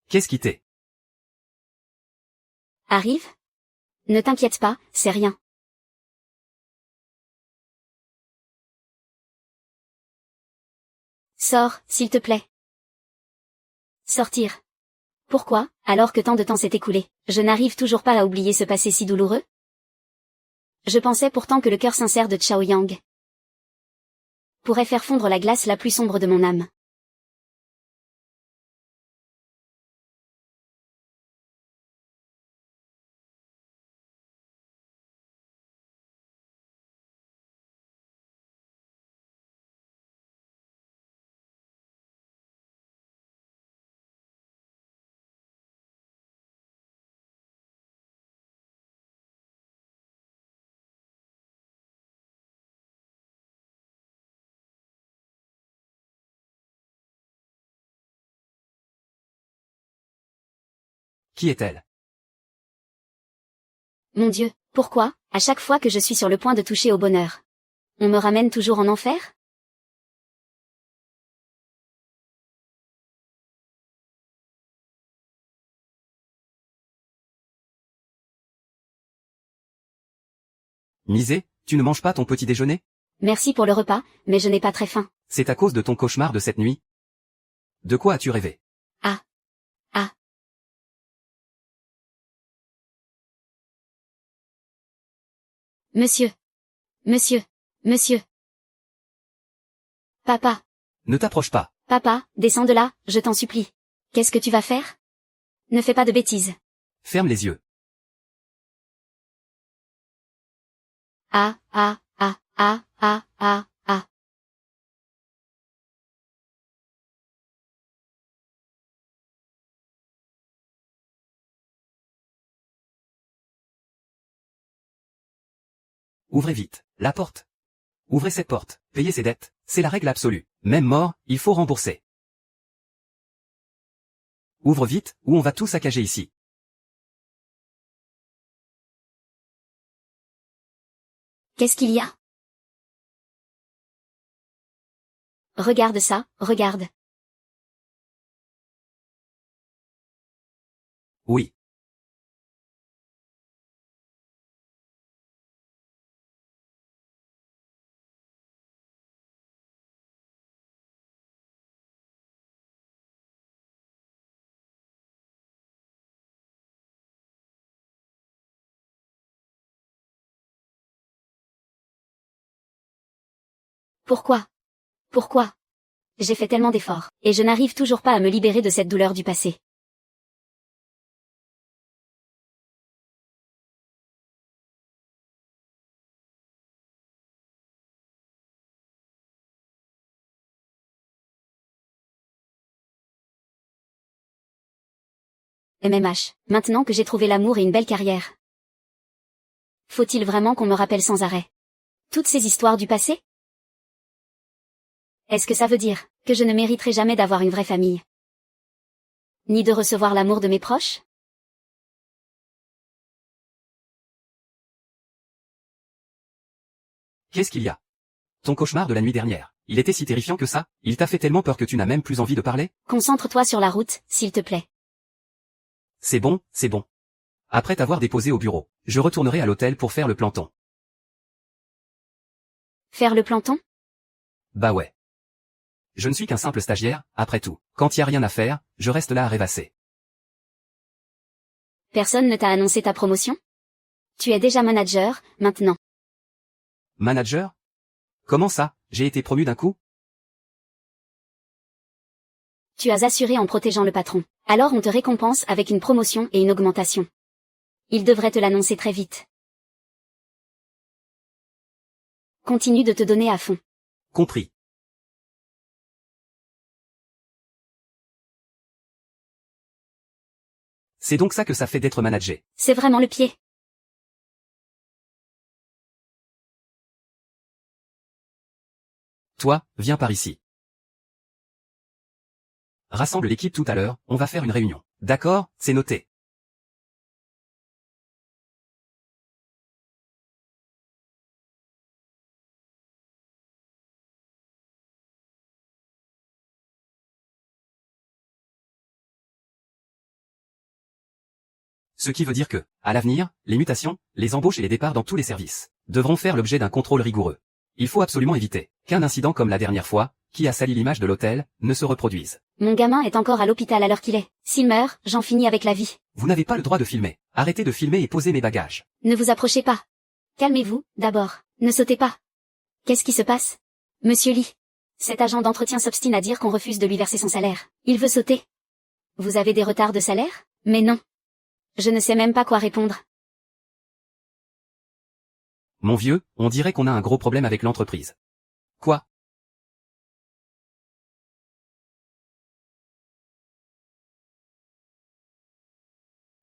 Qu'est-ce qui t'est? Arrive? Ne t'inquiète pas, c'est rien. Sors, s'il te plaît. Sortir. Pourquoi, alors que tant de temps s'est écoulé, je n'arrive toujours pas à oublier ce passé si douloureux? Je pensais pourtant que le cœur sincère de Chao Yang pourrait faire fondre la glace la plus sombre de mon âme. Qui est-elle? Mon Dieu, pourquoi, à chaque fois que je suis sur le point de toucher au bonheur, on me ramène toujours en enfer? Misé, tu ne manges pas ton petit déjeuner? Merci pour le repas, mais je n'ai pas très faim. C'est à cause de ton cauchemar de cette nuit? De quoi as-tu rêvé? Ah. Ah. Monsieur. Monsieur. Monsieur. Papa. Ne t'approche pas. Papa, descends de là, je t'en supplie. Qu'est-ce que tu vas faire? Ne fais pas de bêtises. Ferme les yeux. Ah, ah, ah, ah, ah, ah, ah. Ouvrez vite. La porte. Ouvrez cette porte. Payez ses dettes. C'est la règle absolue. Même mort, il faut rembourser. Ouvre vite, ou on va tout saccager ici. Qu'est-ce qu'il y a? Regarde ça, regarde. Oui. Pourquoi? Pourquoi? J'ai fait tellement d'efforts, et je n'arrive toujours pas à me libérer de cette douleur du passé. MMH, maintenant que j'ai trouvé l'amour et une belle carrière. Faut-il vraiment qu'on me rappelle sans arrêt toutes ces histoires du passé? Est-ce que ça veut dire que je ne mériterai jamais d'avoir une vraie famille? Ni de recevoir l'amour de mes proches? Qu'est-ce qu'il y a? Ton cauchemar de la nuit dernière, il était si terrifiant que ça? Il t'a fait tellement peur que tu n'as même plus envie de parler? Concentre-toi sur la route, s'il te plaît. C'est bon, c'est bon. Après t'avoir déposé au bureau, je retournerai à l'hôtel pour faire le planton. Faire le planton? Bah ouais. Je ne suis qu'un simple stagiaire, après tout. Quand y a rien à faire, je reste là à rêvasser. Personne ne t'a annoncé ta promotion? Tu es déjà manager, maintenant. Manager? Comment ça, j'ai été promu d'un coup? Tu as assuré en protégeant le patron. Alors on te récompense avec une promotion et une augmentation. Il devrait te l'annoncer très vite. Continue de te donner à fond. Compris. C'est donc ça que ça fait d'être manager. C'est vraiment le pied. Toi, viens par ici. Rassemble l'équipe tout à l'heure, on va faire une réunion. D'accord, c'est noté. Ce qui veut dire que, à l'avenir, les mutations, les embauches et les départs dans tous les services devront faire l'objet d'un contrôle rigoureux. Il faut absolument éviter qu'un incident comme la dernière fois, qui a sali l'image de l'hôtel, ne se reproduise. Mon gamin est encore à l'hôpital à l'heure qu'il est. S'il meurt, j'en finis avec la vie. Vous n'avez pas le droit de filmer. Arrêtez de filmer et posez mes bagages. Ne vous approchez pas. Calmez-vous, d'abord. Ne sautez pas. Qu'est-ce qui se passe? Monsieur Lee. Cet agent d'entretien s'obstine à dire qu'on refuse de lui verser son salaire. Il veut sauter. Vous avez des retards de salaire? Mais non. Je ne sais même pas quoi répondre. Mon vieux, on dirait qu'on a un gros problème avec l'entreprise. Quoi?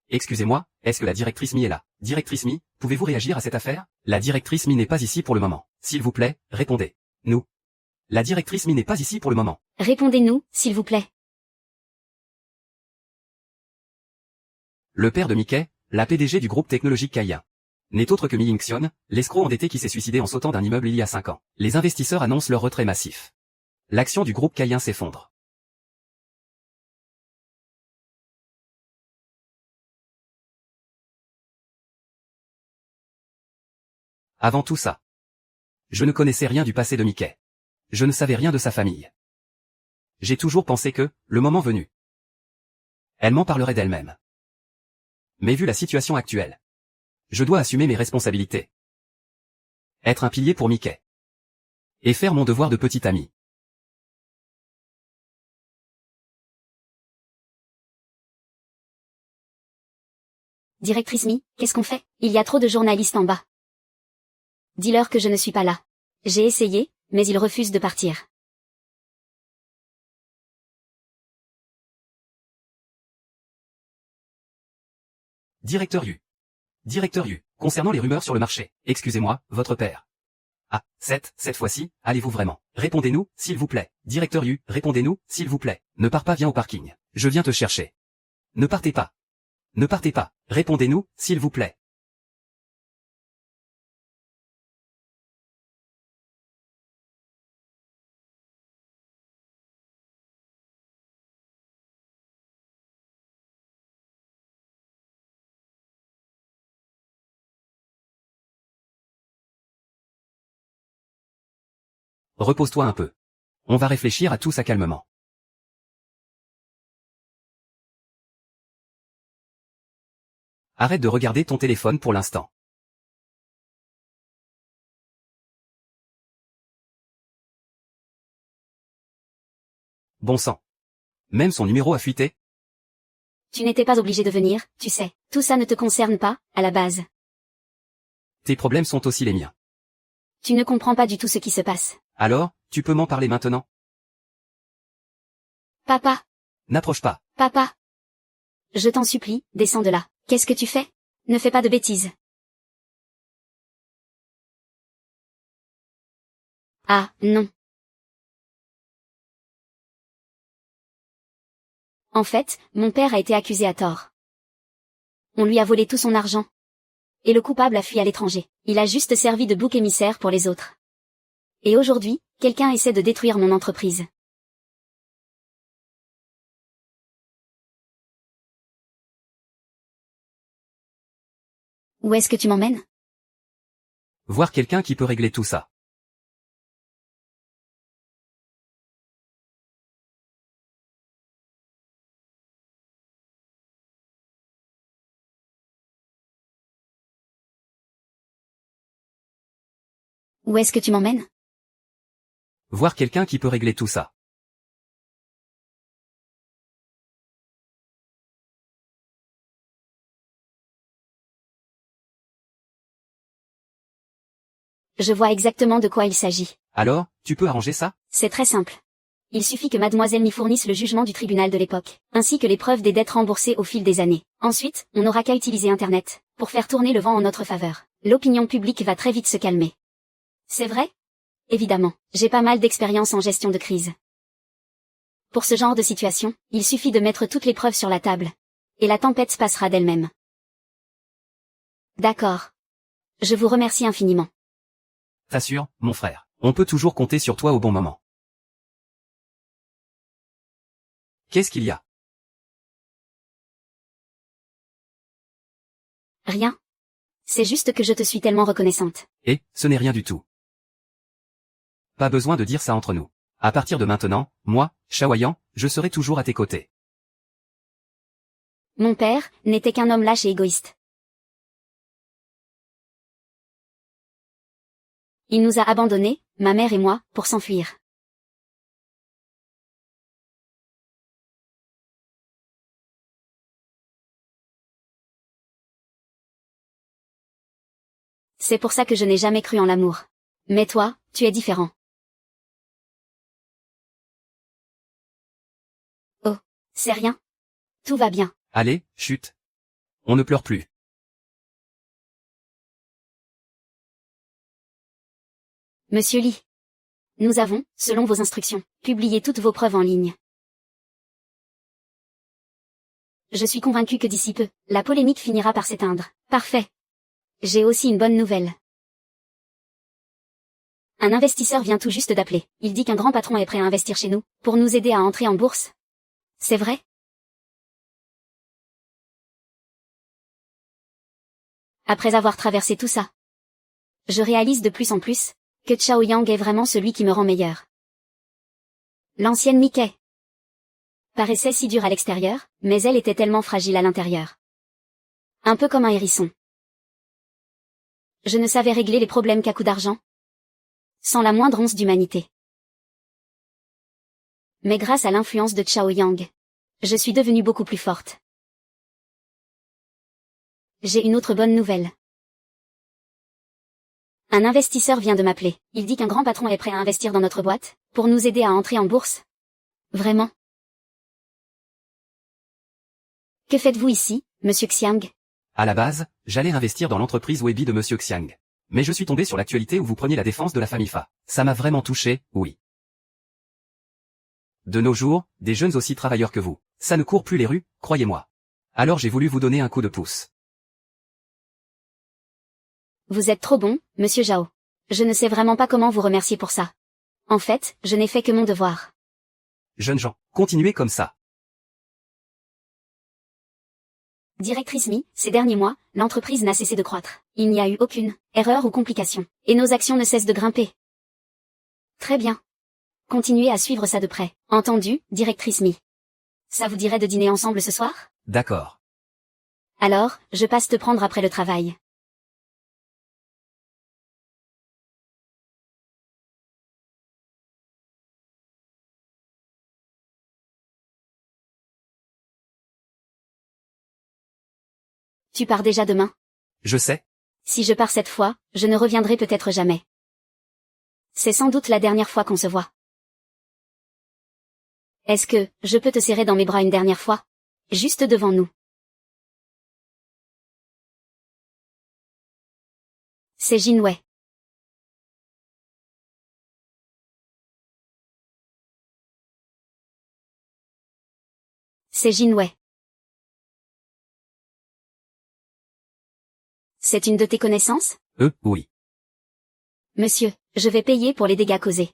Excusez-moi, est-ce que la directrice Mi est là? Directrice Mi, pouvez-vous réagir à cette affaire? La directrice Mi n'est pas ici pour le moment. S'il vous plaît, répondez. Nous. La directrice Mi n'est pas ici pour le moment. Répondez-nous, s'il vous plaît. Le père de Mickey, la PDG du groupe technologique Kaia, n'est autre que Mi Ying-xion, l'escroc endetté qui s'est suicidé en sautant d'un immeuble il y a 5 ans. Les investisseurs annoncent leur retrait massif. L'action du groupe Kaien s'effondre. Avant tout ça, je ne connaissais rien du passé de Mickey. Je ne savais rien de sa famille. J'ai toujours pensé que, le moment venu, elle m'en parlerait d'elle-même. Mais vu la situation actuelle, je dois assumer mes responsabilités. Être un pilier pour Mickey. Et faire mon devoir de petit ami. Directrice Mi, qu'est-ce qu'on fait? Il y a trop de journalistes en bas. Dis-leur que je ne suis pas là. J'ai essayé, mais ils refusent de partir. Directeur Yu. Directeur Yu, concernant les rumeurs sur le marché, excusez-moi, votre père. Ah, cette fois-ci, allez-vous vraiment? Répondez-nous, s'il vous plaît. Directeur Yu, répondez-nous, s'il vous plaît. Ne pars pas, viens au parking. Je viens te chercher. Ne partez pas. Ne partez pas. Répondez-nous, s'il vous plaît. Repose-toi un peu. On va réfléchir à tout ça calmement. Arrête de regarder ton téléphone pour l'instant. Bon sang. Même son numéro a fuité? Tu n'étais pas obligé de venir, tu sais. Tout ça ne te concerne pas, à la base. Tes problèmes sont aussi les miens. Tu ne comprends pas du tout ce qui se passe. Alors, tu peux m'en parler maintenant? Papa, N'approche pas. papa. Je t'en supplie, descends de là. Qu'est-ce que tu fais? Ne fais pas de bêtises. Ah, non. En fait, mon père a été accusé à tort. On lui a volé tout son argent. Et le coupable a fui à l'étranger. Il a juste servi de bouc émissaire pour les autres. Et aujourd'hui, quelqu'un essaie de détruire mon entreprise. Où est-ce que tu m'emmènes? Voir quelqu'un qui peut régler tout ça. Où est-ce que tu m'emmènes? Voir quelqu'un qui peut régler tout ça. Je vois exactement de quoi il s'agit. Alors, tu peux arranger ça? C'est très simple. Il suffit que mademoiselle m'y fournisse le jugement du tribunal de l'époque, ainsi que les preuves des dettes remboursées au fil des années. Ensuite, on n'aura qu'à utiliser Internet, pour faire tourner le vent en notre faveur. L'opinion publique va très vite se calmer. C'est vrai? Évidemment, j'ai pas mal d'expérience en gestion de crise. Pour ce genre de situation, il suffit de mettre toutes les preuves sur la table. Et la tempête se passera d'elle-même. D'accord. Je vous remercie infiniment. T'assures, mon frère. On peut toujours compter sur toi au bon moment. Qu'est-ce qu'il y a? Rien. C'est juste que je te suis tellement reconnaissante. Et, ce n'est rien du tout. Pas besoin de dire ça entre nous. À partir de maintenant, moi, Shaoyan, je serai toujours à tes côtés. Mon père n'était qu'un homme lâche et égoïste. Il nous a abandonnés, ma mère et moi, pour s'enfuir. C'est pour ça que je n'ai jamais cru en l'amour. Mais toi, tu es différent. Oh, c'est rien. Tout va bien. Allez, chut. On ne pleure plus. Monsieur Lee. Nous avons, selon vos instructions, publié toutes vos preuves en ligne. Je suis convaincu que d'ici peu, la polémique finira par s'éteindre. Parfait. J'ai aussi une bonne nouvelle. Un investisseur vient tout juste d'appeler. Il dit qu'un grand patron est prêt à investir chez nous, pour nous aider à entrer en bourse. C'est vrai? Après avoir traversé tout ça, je réalise de plus en plus que Chao Yang est vraiment celui qui me rend meilleur. L'ancienne Mickey paraissait si dure à l'extérieur, mais elle était tellement fragile à l'intérieur. Un peu comme un hérisson. Je ne savais régler les problèmes qu'à coups d'argent, sans la moindre once d'humanité. Mais grâce à l'influence de Chao Yang, je suis devenue beaucoup plus forte. J'ai une autre bonne nouvelle. Un investisseur vient de m'appeler. Il dit qu'un grand patron est prêt à investir dans notre boîte, pour nous aider à entrer en bourse. Vraiment? Que faites-vous ici, monsieur Xiang? À la base, j'allais investir dans l'entreprise Webi de Monsieur Xiang. Mais je suis tombé sur l'actualité où vous preniez la défense de la famille Fa. Ça m'a vraiment touché, oui. De nos jours, des jeunes aussi travailleurs que vous. Ça ne court plus les rues, croyez-moi. Alors j'ai voulu vous donner un coup de pouce. Vous êtes trop bon, monsieur Zhao. Je ne sais vraiment pas comment vous remercier pour ça. En fait, je n'ai fait que mon devoir. Jeunes gens, continuez comme ça. Directrice Mi, ces derniers mois, l'entreprise n'a cessé de croître. Il n'y a eu aucune erreur ou complication. Et nos actions ne cessent de grimper. Très bien. Continuez à suivre ça de près. Entendu, directrice Mi. Ça vous dirait de dîner ensemble ce soir? D'accord. Alors, je passe te prendre après le travail. Tu pars déjà demain? Je sais. Si je pars cette fois, je ne reviendrai peut-être jamais. C'est sans doute la dernière fois qu'on se voit. Est-ce que, je peux te serrer dans mes bras une dernière fois? Juste devant nous. C'est Jinwei. C'est Jinwei. C'est une de tes connaissances? Oui. Monsieur, je vais payer pour les dégâts causés.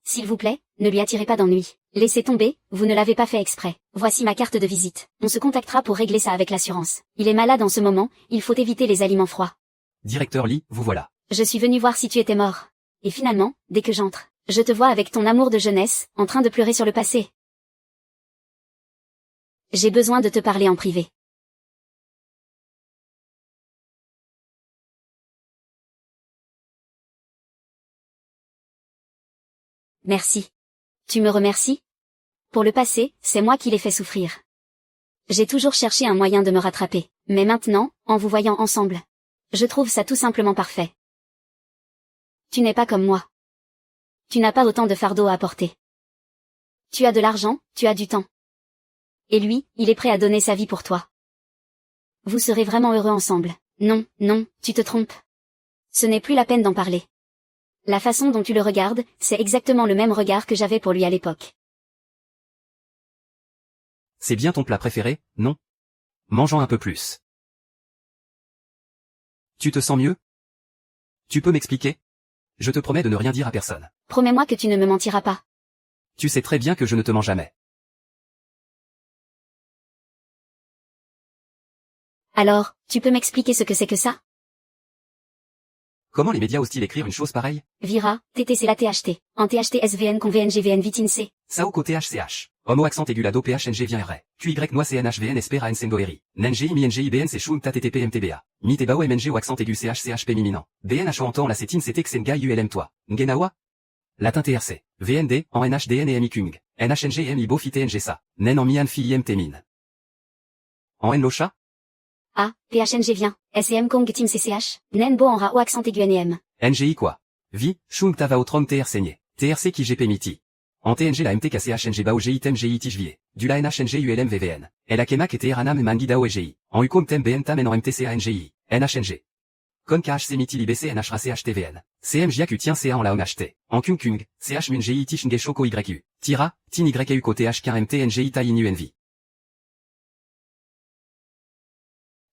S'il vous plaît, ne lui attirez pas d'ennui. Laissez tomber, vous ne l'avez pas fait exprès. Voici ma carte de visite. On se contactera pour régler ça avec l'assurance. Il est malade en ce moment, il faut éviter les aliments froids. Directeur Lee, vous voilà. Je suis venu voir si tu étais mort. Et finalement, dès que j'entre, je te vois avec ton amour de jeunesse, en train de pleurer sur le passé. J'ai besoin de te parler en privé. Merci. Tu me remercies? Pour le passé, c'est moi qui l'ai fait souffrir. J'ai toujours cherché un moyen de me rattraper, mais maintenant, en vous voyant ensemble, je trouve ça tout simplement parfait. Tu n'es pas comme moi. Tu n'as pas autant de fardeau à porter. Tu as de l'argent, tu as du temps. Et lui, il est prêt à donner sa vie pour toi. Vous serez vraiment heureux ensemble. Non, non, tu te trompes. Ce n'est plus la peine d'en parler. La façon dont tu le regardes, c'est exactement le même regard que j'avais pour lui à l'époque. C'est bien ton plat préféré, non? Mangeons un peu plus. Tu te sens mieux? Tu peux m'expliquer? Je te promets de ne rien dire à personne. Promets-moi que tu ne me mentiras pas. Tu sais très bien que je ne te mens jamais. Alors, tu peux m'expliquer ce que c'est que ça? Comment les médias osent-ils écrire une chose pareille? Vira, TTC la THT, en THT SVN con VNGVN vitinc. Sao THCH. Homo accent aigulado PHNG vient RE. QY noix CNHVN espera NSengoeri. NNGI mi NGI BN c'est choum TTP MTBA. Mi TBAO MNG ou accent aigu CHCHP miminant. BNH en la cétine CT Xengai ULM toi. Ngenawa? Latin TRC. VND, en NHDN et MIKUNG. NHNG et MIBO FIT NGSA. Nen en Mian Filiem Temin. En Nlocha? Ah, PHNG vient, SEM Kong Team CCH, Nenbo en Ra ou accent aigu NEM. NGI quoi? Vi, Shung Tavaotron TRC Nye. TRC qui GP Miti. En TNG la MTKCHNG Bao GI TEM GI TIJVIE. Du la NHNG ULM VVN. El Akemak et TRANAM Mangidao EGI. En UCOM TEM BN TAM en MTCA NGI. NHNG. Con KHC Miti LIBC NHRA TVN. CMJAQ tient CA en la OMHT. En Kung Kung, CH Mun GI Tishenge Shoko YU. Tira, Tin YU Ko TH KMT NGI Tai INU NV.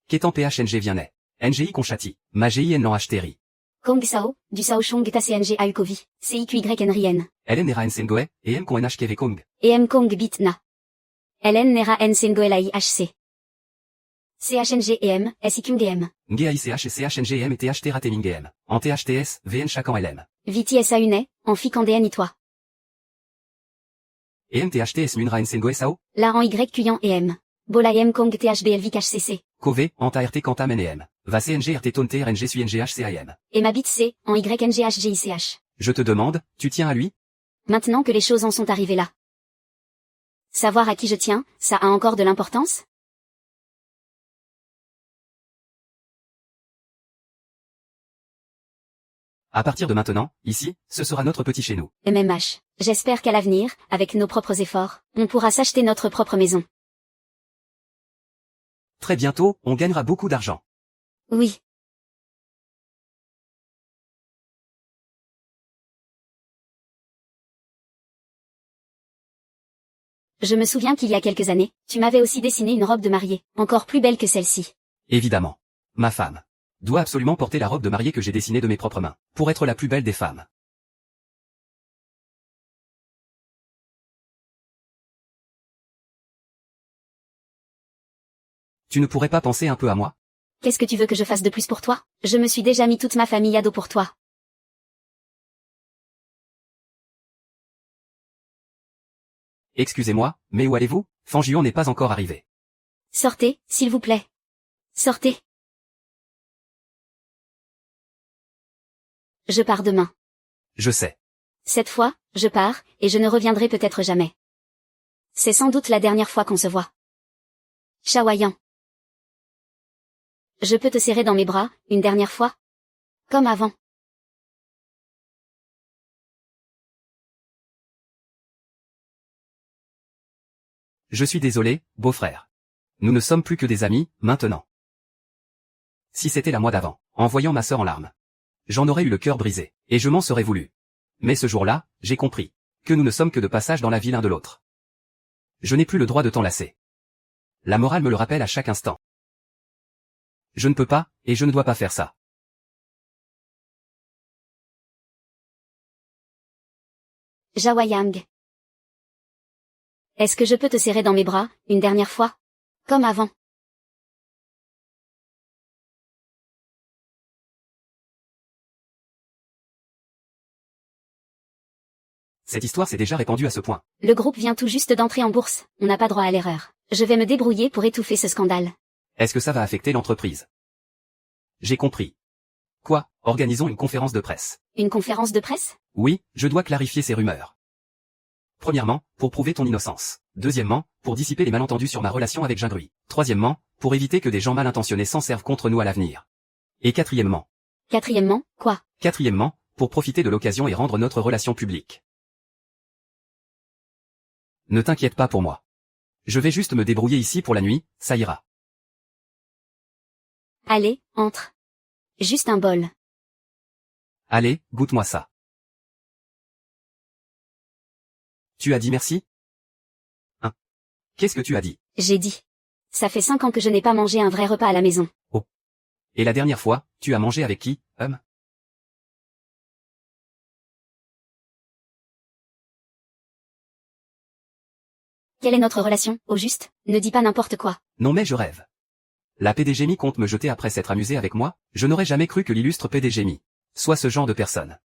Qu'étant PHNG vient naît. NGI Conchati. Ma GI N HTRI. Kong Sao, du Sao Chong Ta CNG Aukovi, CIQY Nrien. LN Nera Nsengoe, et M Kon NHKV Kong. EM Kong Bitna. LN Nera Nsengoelai HC. CHNG EM, SIQM DM. NGAICH et CHNGM et THT Ratemingem. En THTS, VN Chakan LM. Viti SAUNE, en FIC en DN toi. Et MTHTS Munra Nsengoe Sao? La en YQyan EM. Bola EM Kong THBLV HCC. Kove, en TART Kantam NEM. Va CNG RT Ton TRNG Sui NGHCAM. Et ma bit C, en YNGHGICH. Je te demande, tu tiens à lui? Maintenant que les choses en sont arrivées là. Savoir à qui je tiens, ça a encore de l'importance? À partir de maintenant, ici, ce sera notre petit chez nous. MMH. J'espère qu'à l'avenir, avec nos propres efforts, on pourra s'acheter notre propre maison. Très bientôt, on gagnera beaucoup d'argent. Oui. Je me souviens qu'il y a quelques années, tu m'avais aussi dessiné une robe de mariée, encore plus belle que celle-ci. Évidemment. Ma femme doit absolument porter la robe de mariée que j'ai dessinée de mes propres mains, pour être la plus belle des femmes. Tu ne pourrais pas penser un peu à moi? Qu'est-ce que tu veux que je fasse de plus pour toi? Je me suis déjà mis toute ma famille à dos pour toi. Excusez-moi, mais où allez-vous? Fangion n'est pas encore arrivé. Sortez, s'il vous plaît. Sortez. Je pars demain. Je sais. Cette fois, je pars, et je ne reviendrai peut-être jamais. C'est sans doute la dernière fois qu'on se voit. Chaoyant. Je peux te serrer dans mes bras, une dernière fois? Comme avant. Je suis désolé, beau-frère. Nous ne sommes plus que des amis, maintenant. Si c'était la moi d'avant, en voyant ma sœur en larmes, j'en aurais eu le cœur brisé, et je m'en serais voulu. Mais ce jour-là, j'ai compris que nous ne sommes que de passage dans la vie l'un de l'autre. Je n'ai plus le droit de t'enlacer. La morale me le rappelle à chaque instant. Je ne peux pas, et je ne dois pas faire ça. Jawa Yang. Est-ce que je peux te serrer dans mes bras, une dernière fois? Comme avant. Cette histoire s'est déjà répandue à ce point. Le groupe vient tout juste d'entrer en bourse, on n'a pas droit à l'erreur. Je vais me débrouiller pour étouffer ce scandale. Est-ce que ça va affecter l'entreprise? J'ai compris. Quoi? Organisons une conférence de presse. Une conférence de presse? Oui, je dois clarifier ces rumeurs. Premièrement, pour prouver ton innocence. Deuxièmement, pour dissiper les malentendus sur ma relation avec Jingruy. Troisièmement, pour éviter que des gens mal intentionnés s'en servent contre nous à l'avenir. Et quatrièmement. Quatrièmement, quoi? Quatrièmement, pour profiter de l'occasion et rendre notre relation publique. Ne t'inquiète pas pour moi. Je vais juste me débrouiller ici pour la nuit, ça ira. Allez, entre. Juste un bol. Allez, goûte-moi ça. Tu as dit merci? Hein? Qu'est-ce que tu as dit? J'ai dit. Ça fait 5 ans que je n'ai pas mangé un vrai repas à la maison. Oh. Et la dernière fois, tu as mangé avec qui, Quelle est notre relation, au juste? Ne dis pas n'importe quoi. Non mais je rêve. La PDG Mi compte me jeter après s'être amusée avec moi? Je n'aurais jamais cru que l'illustre PDG Mi soit ce genre de personne.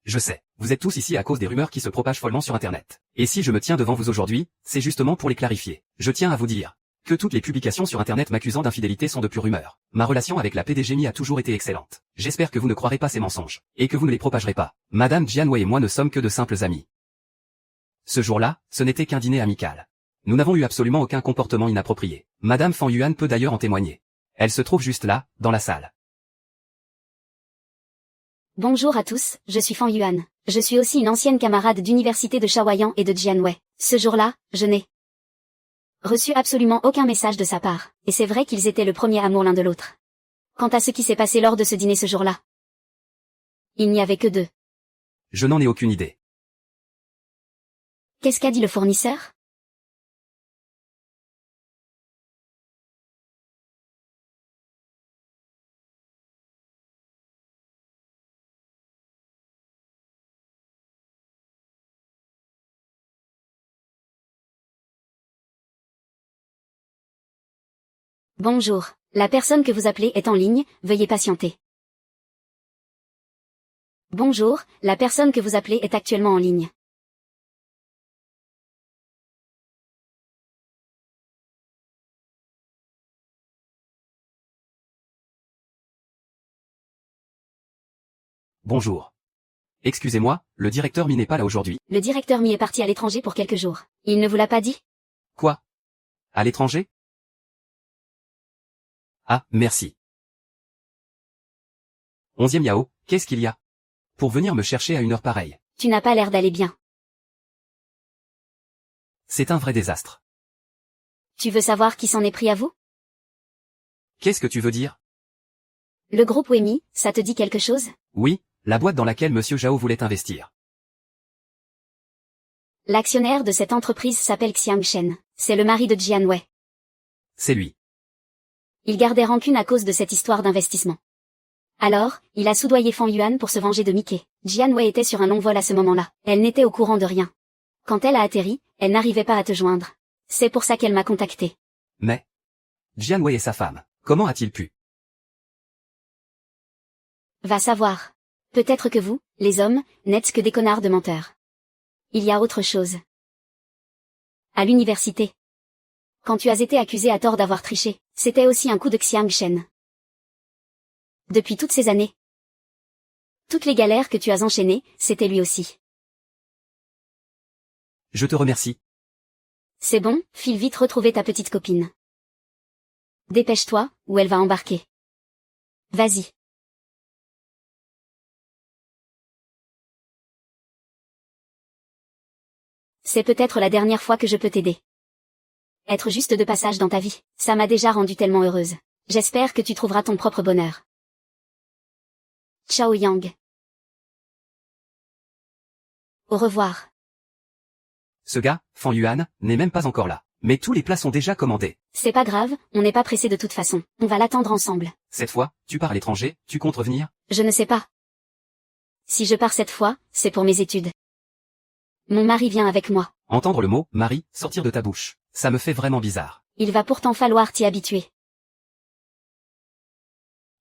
Je sais, vous êtes tous ici à cause des rumeurs qui se propagent follement sur Internet. Et si je me tiens devant vous aujourd'hui, c'est justement pour les clarifier. Je tiens à vous dire que toutes les publications sur Internet m'accusant d'infidélité sont de pures rumeurs. Ma relation avec la PDG Mi a toujours été excellente. J'espère que vous ne croirez pas ces mensonges, et que vous ne les propagerez pas. Madame Jianwei et moi ne sommes que de simples amis. Ce jour-là, ce n'était qu'un dîner amical. Nous n'avons eu absolument aucun comportement inapproprié. Madame Fan Yuan peut d'ailleurs en témoigner. Elle se trouve juste là, dans la salle. Bonjour à tous, je suis Fan Yuan. Je suis aussi une ancienne camarade d'université de Shaoyang et de Jianwei. Ce jour-là, je n'ai reçu absolument aucun message de sa part, et c'est vrai qu'ils étaient le premier amour l'un de l'autre. Quant à ce qui s'est passé lors de ce dîner ce jour-là, il n'y avait que deux. Je n'en ai aucune idée. Qu'est-ce qu'a dit le fournisseur? Bonjour, la personne que vous appelez est en ligne, veuillez patienter. Bonjour, la personne que vous appelez est actuellement en ligne. Bonjour. Excusez-moi, le directeur Mi n'est pas là aujourd'hui. Le directeur Mi est parti à l'étranger pour quelques jours. Il ne vous l'a pas dit? Quoi? À l'étranger? Ah, merci. 11e Yao, qu'est-ce qu'il y a? Pour venir me chercher à une heure pareille. Tu n'as pas l'air d'aller bien. C'est un vrai désastre. Tu veux savoir qui s'en est pris à vous? Qu'est-ce que tu veux dire? Le groupe Wemi, ça te dit quelque chose? Oui, la boîte dans laquelle Monsieur Zhao voulait investir. L'actionnaire de cette entreprise s'appelle Xiang Shen. C'est le mari de Jianwei. C'est lui. Il gardait rancune à cause de cette histoire d'investissement. Alors, il a soudoyé Fan Yuan pour se venger de Mickey. Jianwei était sur un long vol à ce moment-là. Elle n'était au courant de rien. Quand elle a atterri, elle n'arrivait pas à te joindre. C'est pour ça qu'elle m'a contacté. Mais Jianwei et sa femme, comment a-t-il pu? Va savoir. Peut-être que vous, les hommes, n'êtes que des connards de menteurs. Il y a autre chose. À l'université. Quand tu as été accusé à tort d'avoir triché, c'était aussi un coup de Xiang Shen. Depuis toutes ces années. Toutes les galères que tu as enchaînées, c'était lui aussi. Je te remercie. C'est bon, file vite retrouver ta petite copine. Dépêche-toi, ou elle va embarquer. Vas-y. C'est peut-être la dernière fois que je peux t'aider. Être juste de passage dans ta vie, ça m'a déjà rendue tellement heureuse. J'espère que tu trouveras ton propre bonheur. Ciao Yang. Au revoir. Ce gars, Fan Yuan, n'est même pas encore là. Mais tous les plats sont déjà commandés. C'est pas grave, on n'est pas pressé de toute façon. On va l'attendre ensemble. Cette fois, tu pars à l'étranger, tu comptes revenir? Je ne sais pas. Si je pars cette fois, c'est pour mes études. Mon mari vient avec moi. Entendre le mot « mari » sortir de ta bouche, ça me fait vraiment bizarre. Il va pourtant falloir t'y habituer.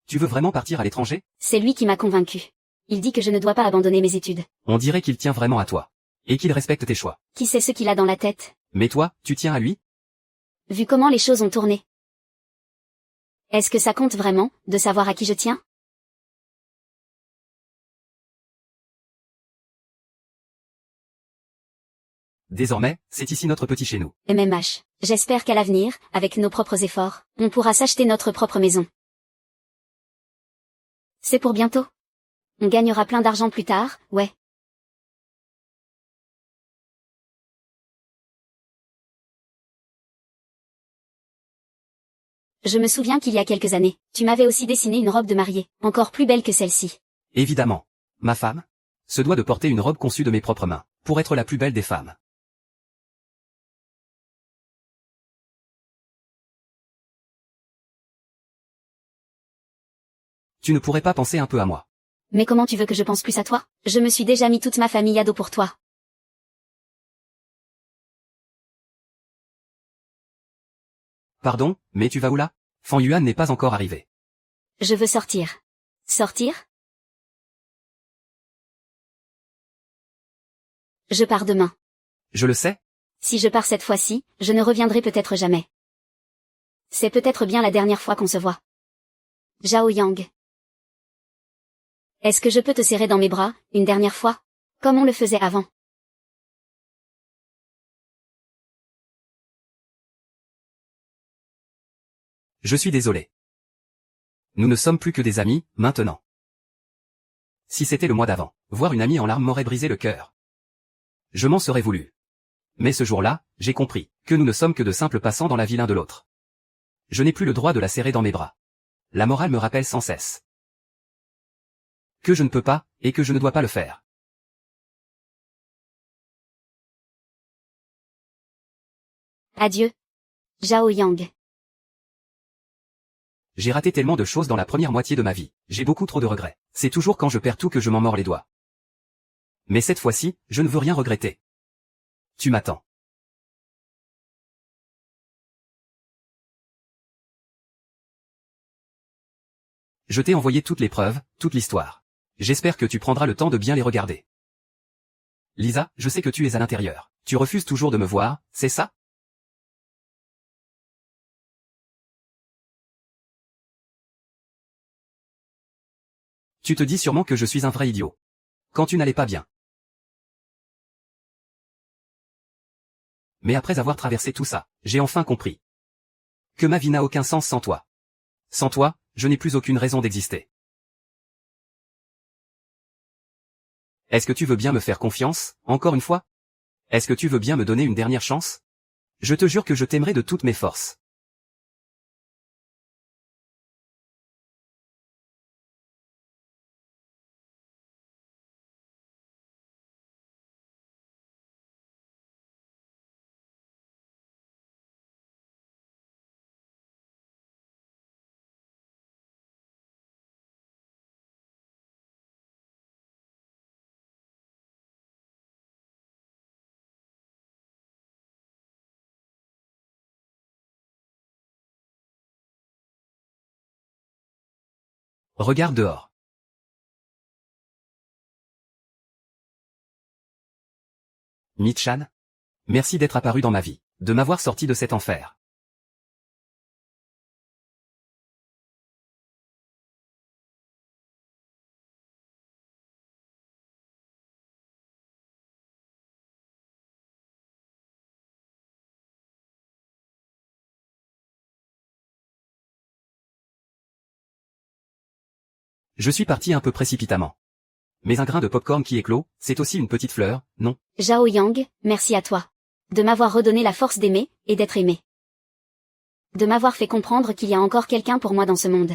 Tu veux vraiment partir à l'étranger? C'est lui qui m'a convaincu. Il dit que je ne dois pas abandonner mes études. On dirait qu'il tient vraiment à toi. Et qu'il respecte tes choix. Qui sait ce qu'il a dans la tête? Mais toi, tu tiens à lui? Vu comment les choses ont tourné. Est-ce que ça compte vraiment, de savoir à qui je tiens? Désormais, c'est ici notre petit chez nous. MMH. J'espère qu'à l'avenir, avec nos propres efforts, on pourra s'acheter notre propre maison. C'est pour bientôt. On gagnera plein d'argent plus tard, ouais. Je me souviens qu'il y a quelques années, tu m'avais aussi dessiné une robe de mariée, encore plus belle que celle-ci. Évidemment. Ma femme se doit de porter une robe conçue de mes propres mains, pour être la plus belle des femmes. Tu ne pourrais pas penser un peu à moi? Mais comment tu veux que je pense plus à toi? Je me suis déjà mis toute ma famille à dos pour toi. Pardon, mais tu vas où là? Fan Yuan n'est pas encore arrivé. Je veux sortir. Sortir? Je pars demain. Je le sais. Si je pars cette fois-ci, je ne reviendrai peut-être jamais. C'est peut-être bien la dernière fois qu'on se voit. Zhao Yang. Est-ce que je peux te serrer dans mes bras, une dernière fois? Comme on le faisait avant. Je suis désolé. Nous ne sommes plus que des amis, maintenant. Si c'était le mois d'avant, voir une amie en larmes m'aurait brisé le cœur. Je m'en serais voulu. Mais ce jour-là, j'ai compris que nous ne sommes que de simples passants dans la vie l'un de l'autre. Je n'ai plus le droit de la serrer dans mes bras. La morale me rappelle sans cesse que je ne peux pas, et que je ne dois pas le faire. Adieu. Zhao Yang. J'ai raté tellement de choses dans la première moitié de ma vie, j'ai beaucoup trop de regrets. C'est toujours quand je perds tout que je m'en mords les doigts. Mais cette fois-ci, je ne veux rien regretter. Tu m'attends. Je t'ai envoyé toutes les preuves, toute l'histoire. J'espère que tu prendras le temps de bien les regarder. Lisa, je sais que tu es à l'intérieur. Tu refuses toujours de me voir, c'est ça? Tu te dis sûrement que je suis un vrai idiot. Quand tu n'allais pas bien. Mais après avoir traversé tout ça, j'ai enfin compris que ma vie n'a aucun sens sans toi. Sans toi, je n'ai plus aucune raison d'exister. Est-ce que tu veux bien me faire confiance, encore une fois? Est-ce que tu veux bien me donner une dernière chance? Je te jure que je t'aimerai de toutes mes forces. Regarde dehors. Michan? Merci d'être apparu dans ma vie, de m'avoir sorti de cet enfer. Je suis parti un peu précipitamment. Mais un grain de popcorn qui éclot, c'est aussi une petite fleur, non? Zhao Yang, merci à toi. De m'avoir redonné la force d'aimer, et d'être aimé. De m'avoir fait comprendre qu'il y a encore quelqu'un pour moi dans ce monde.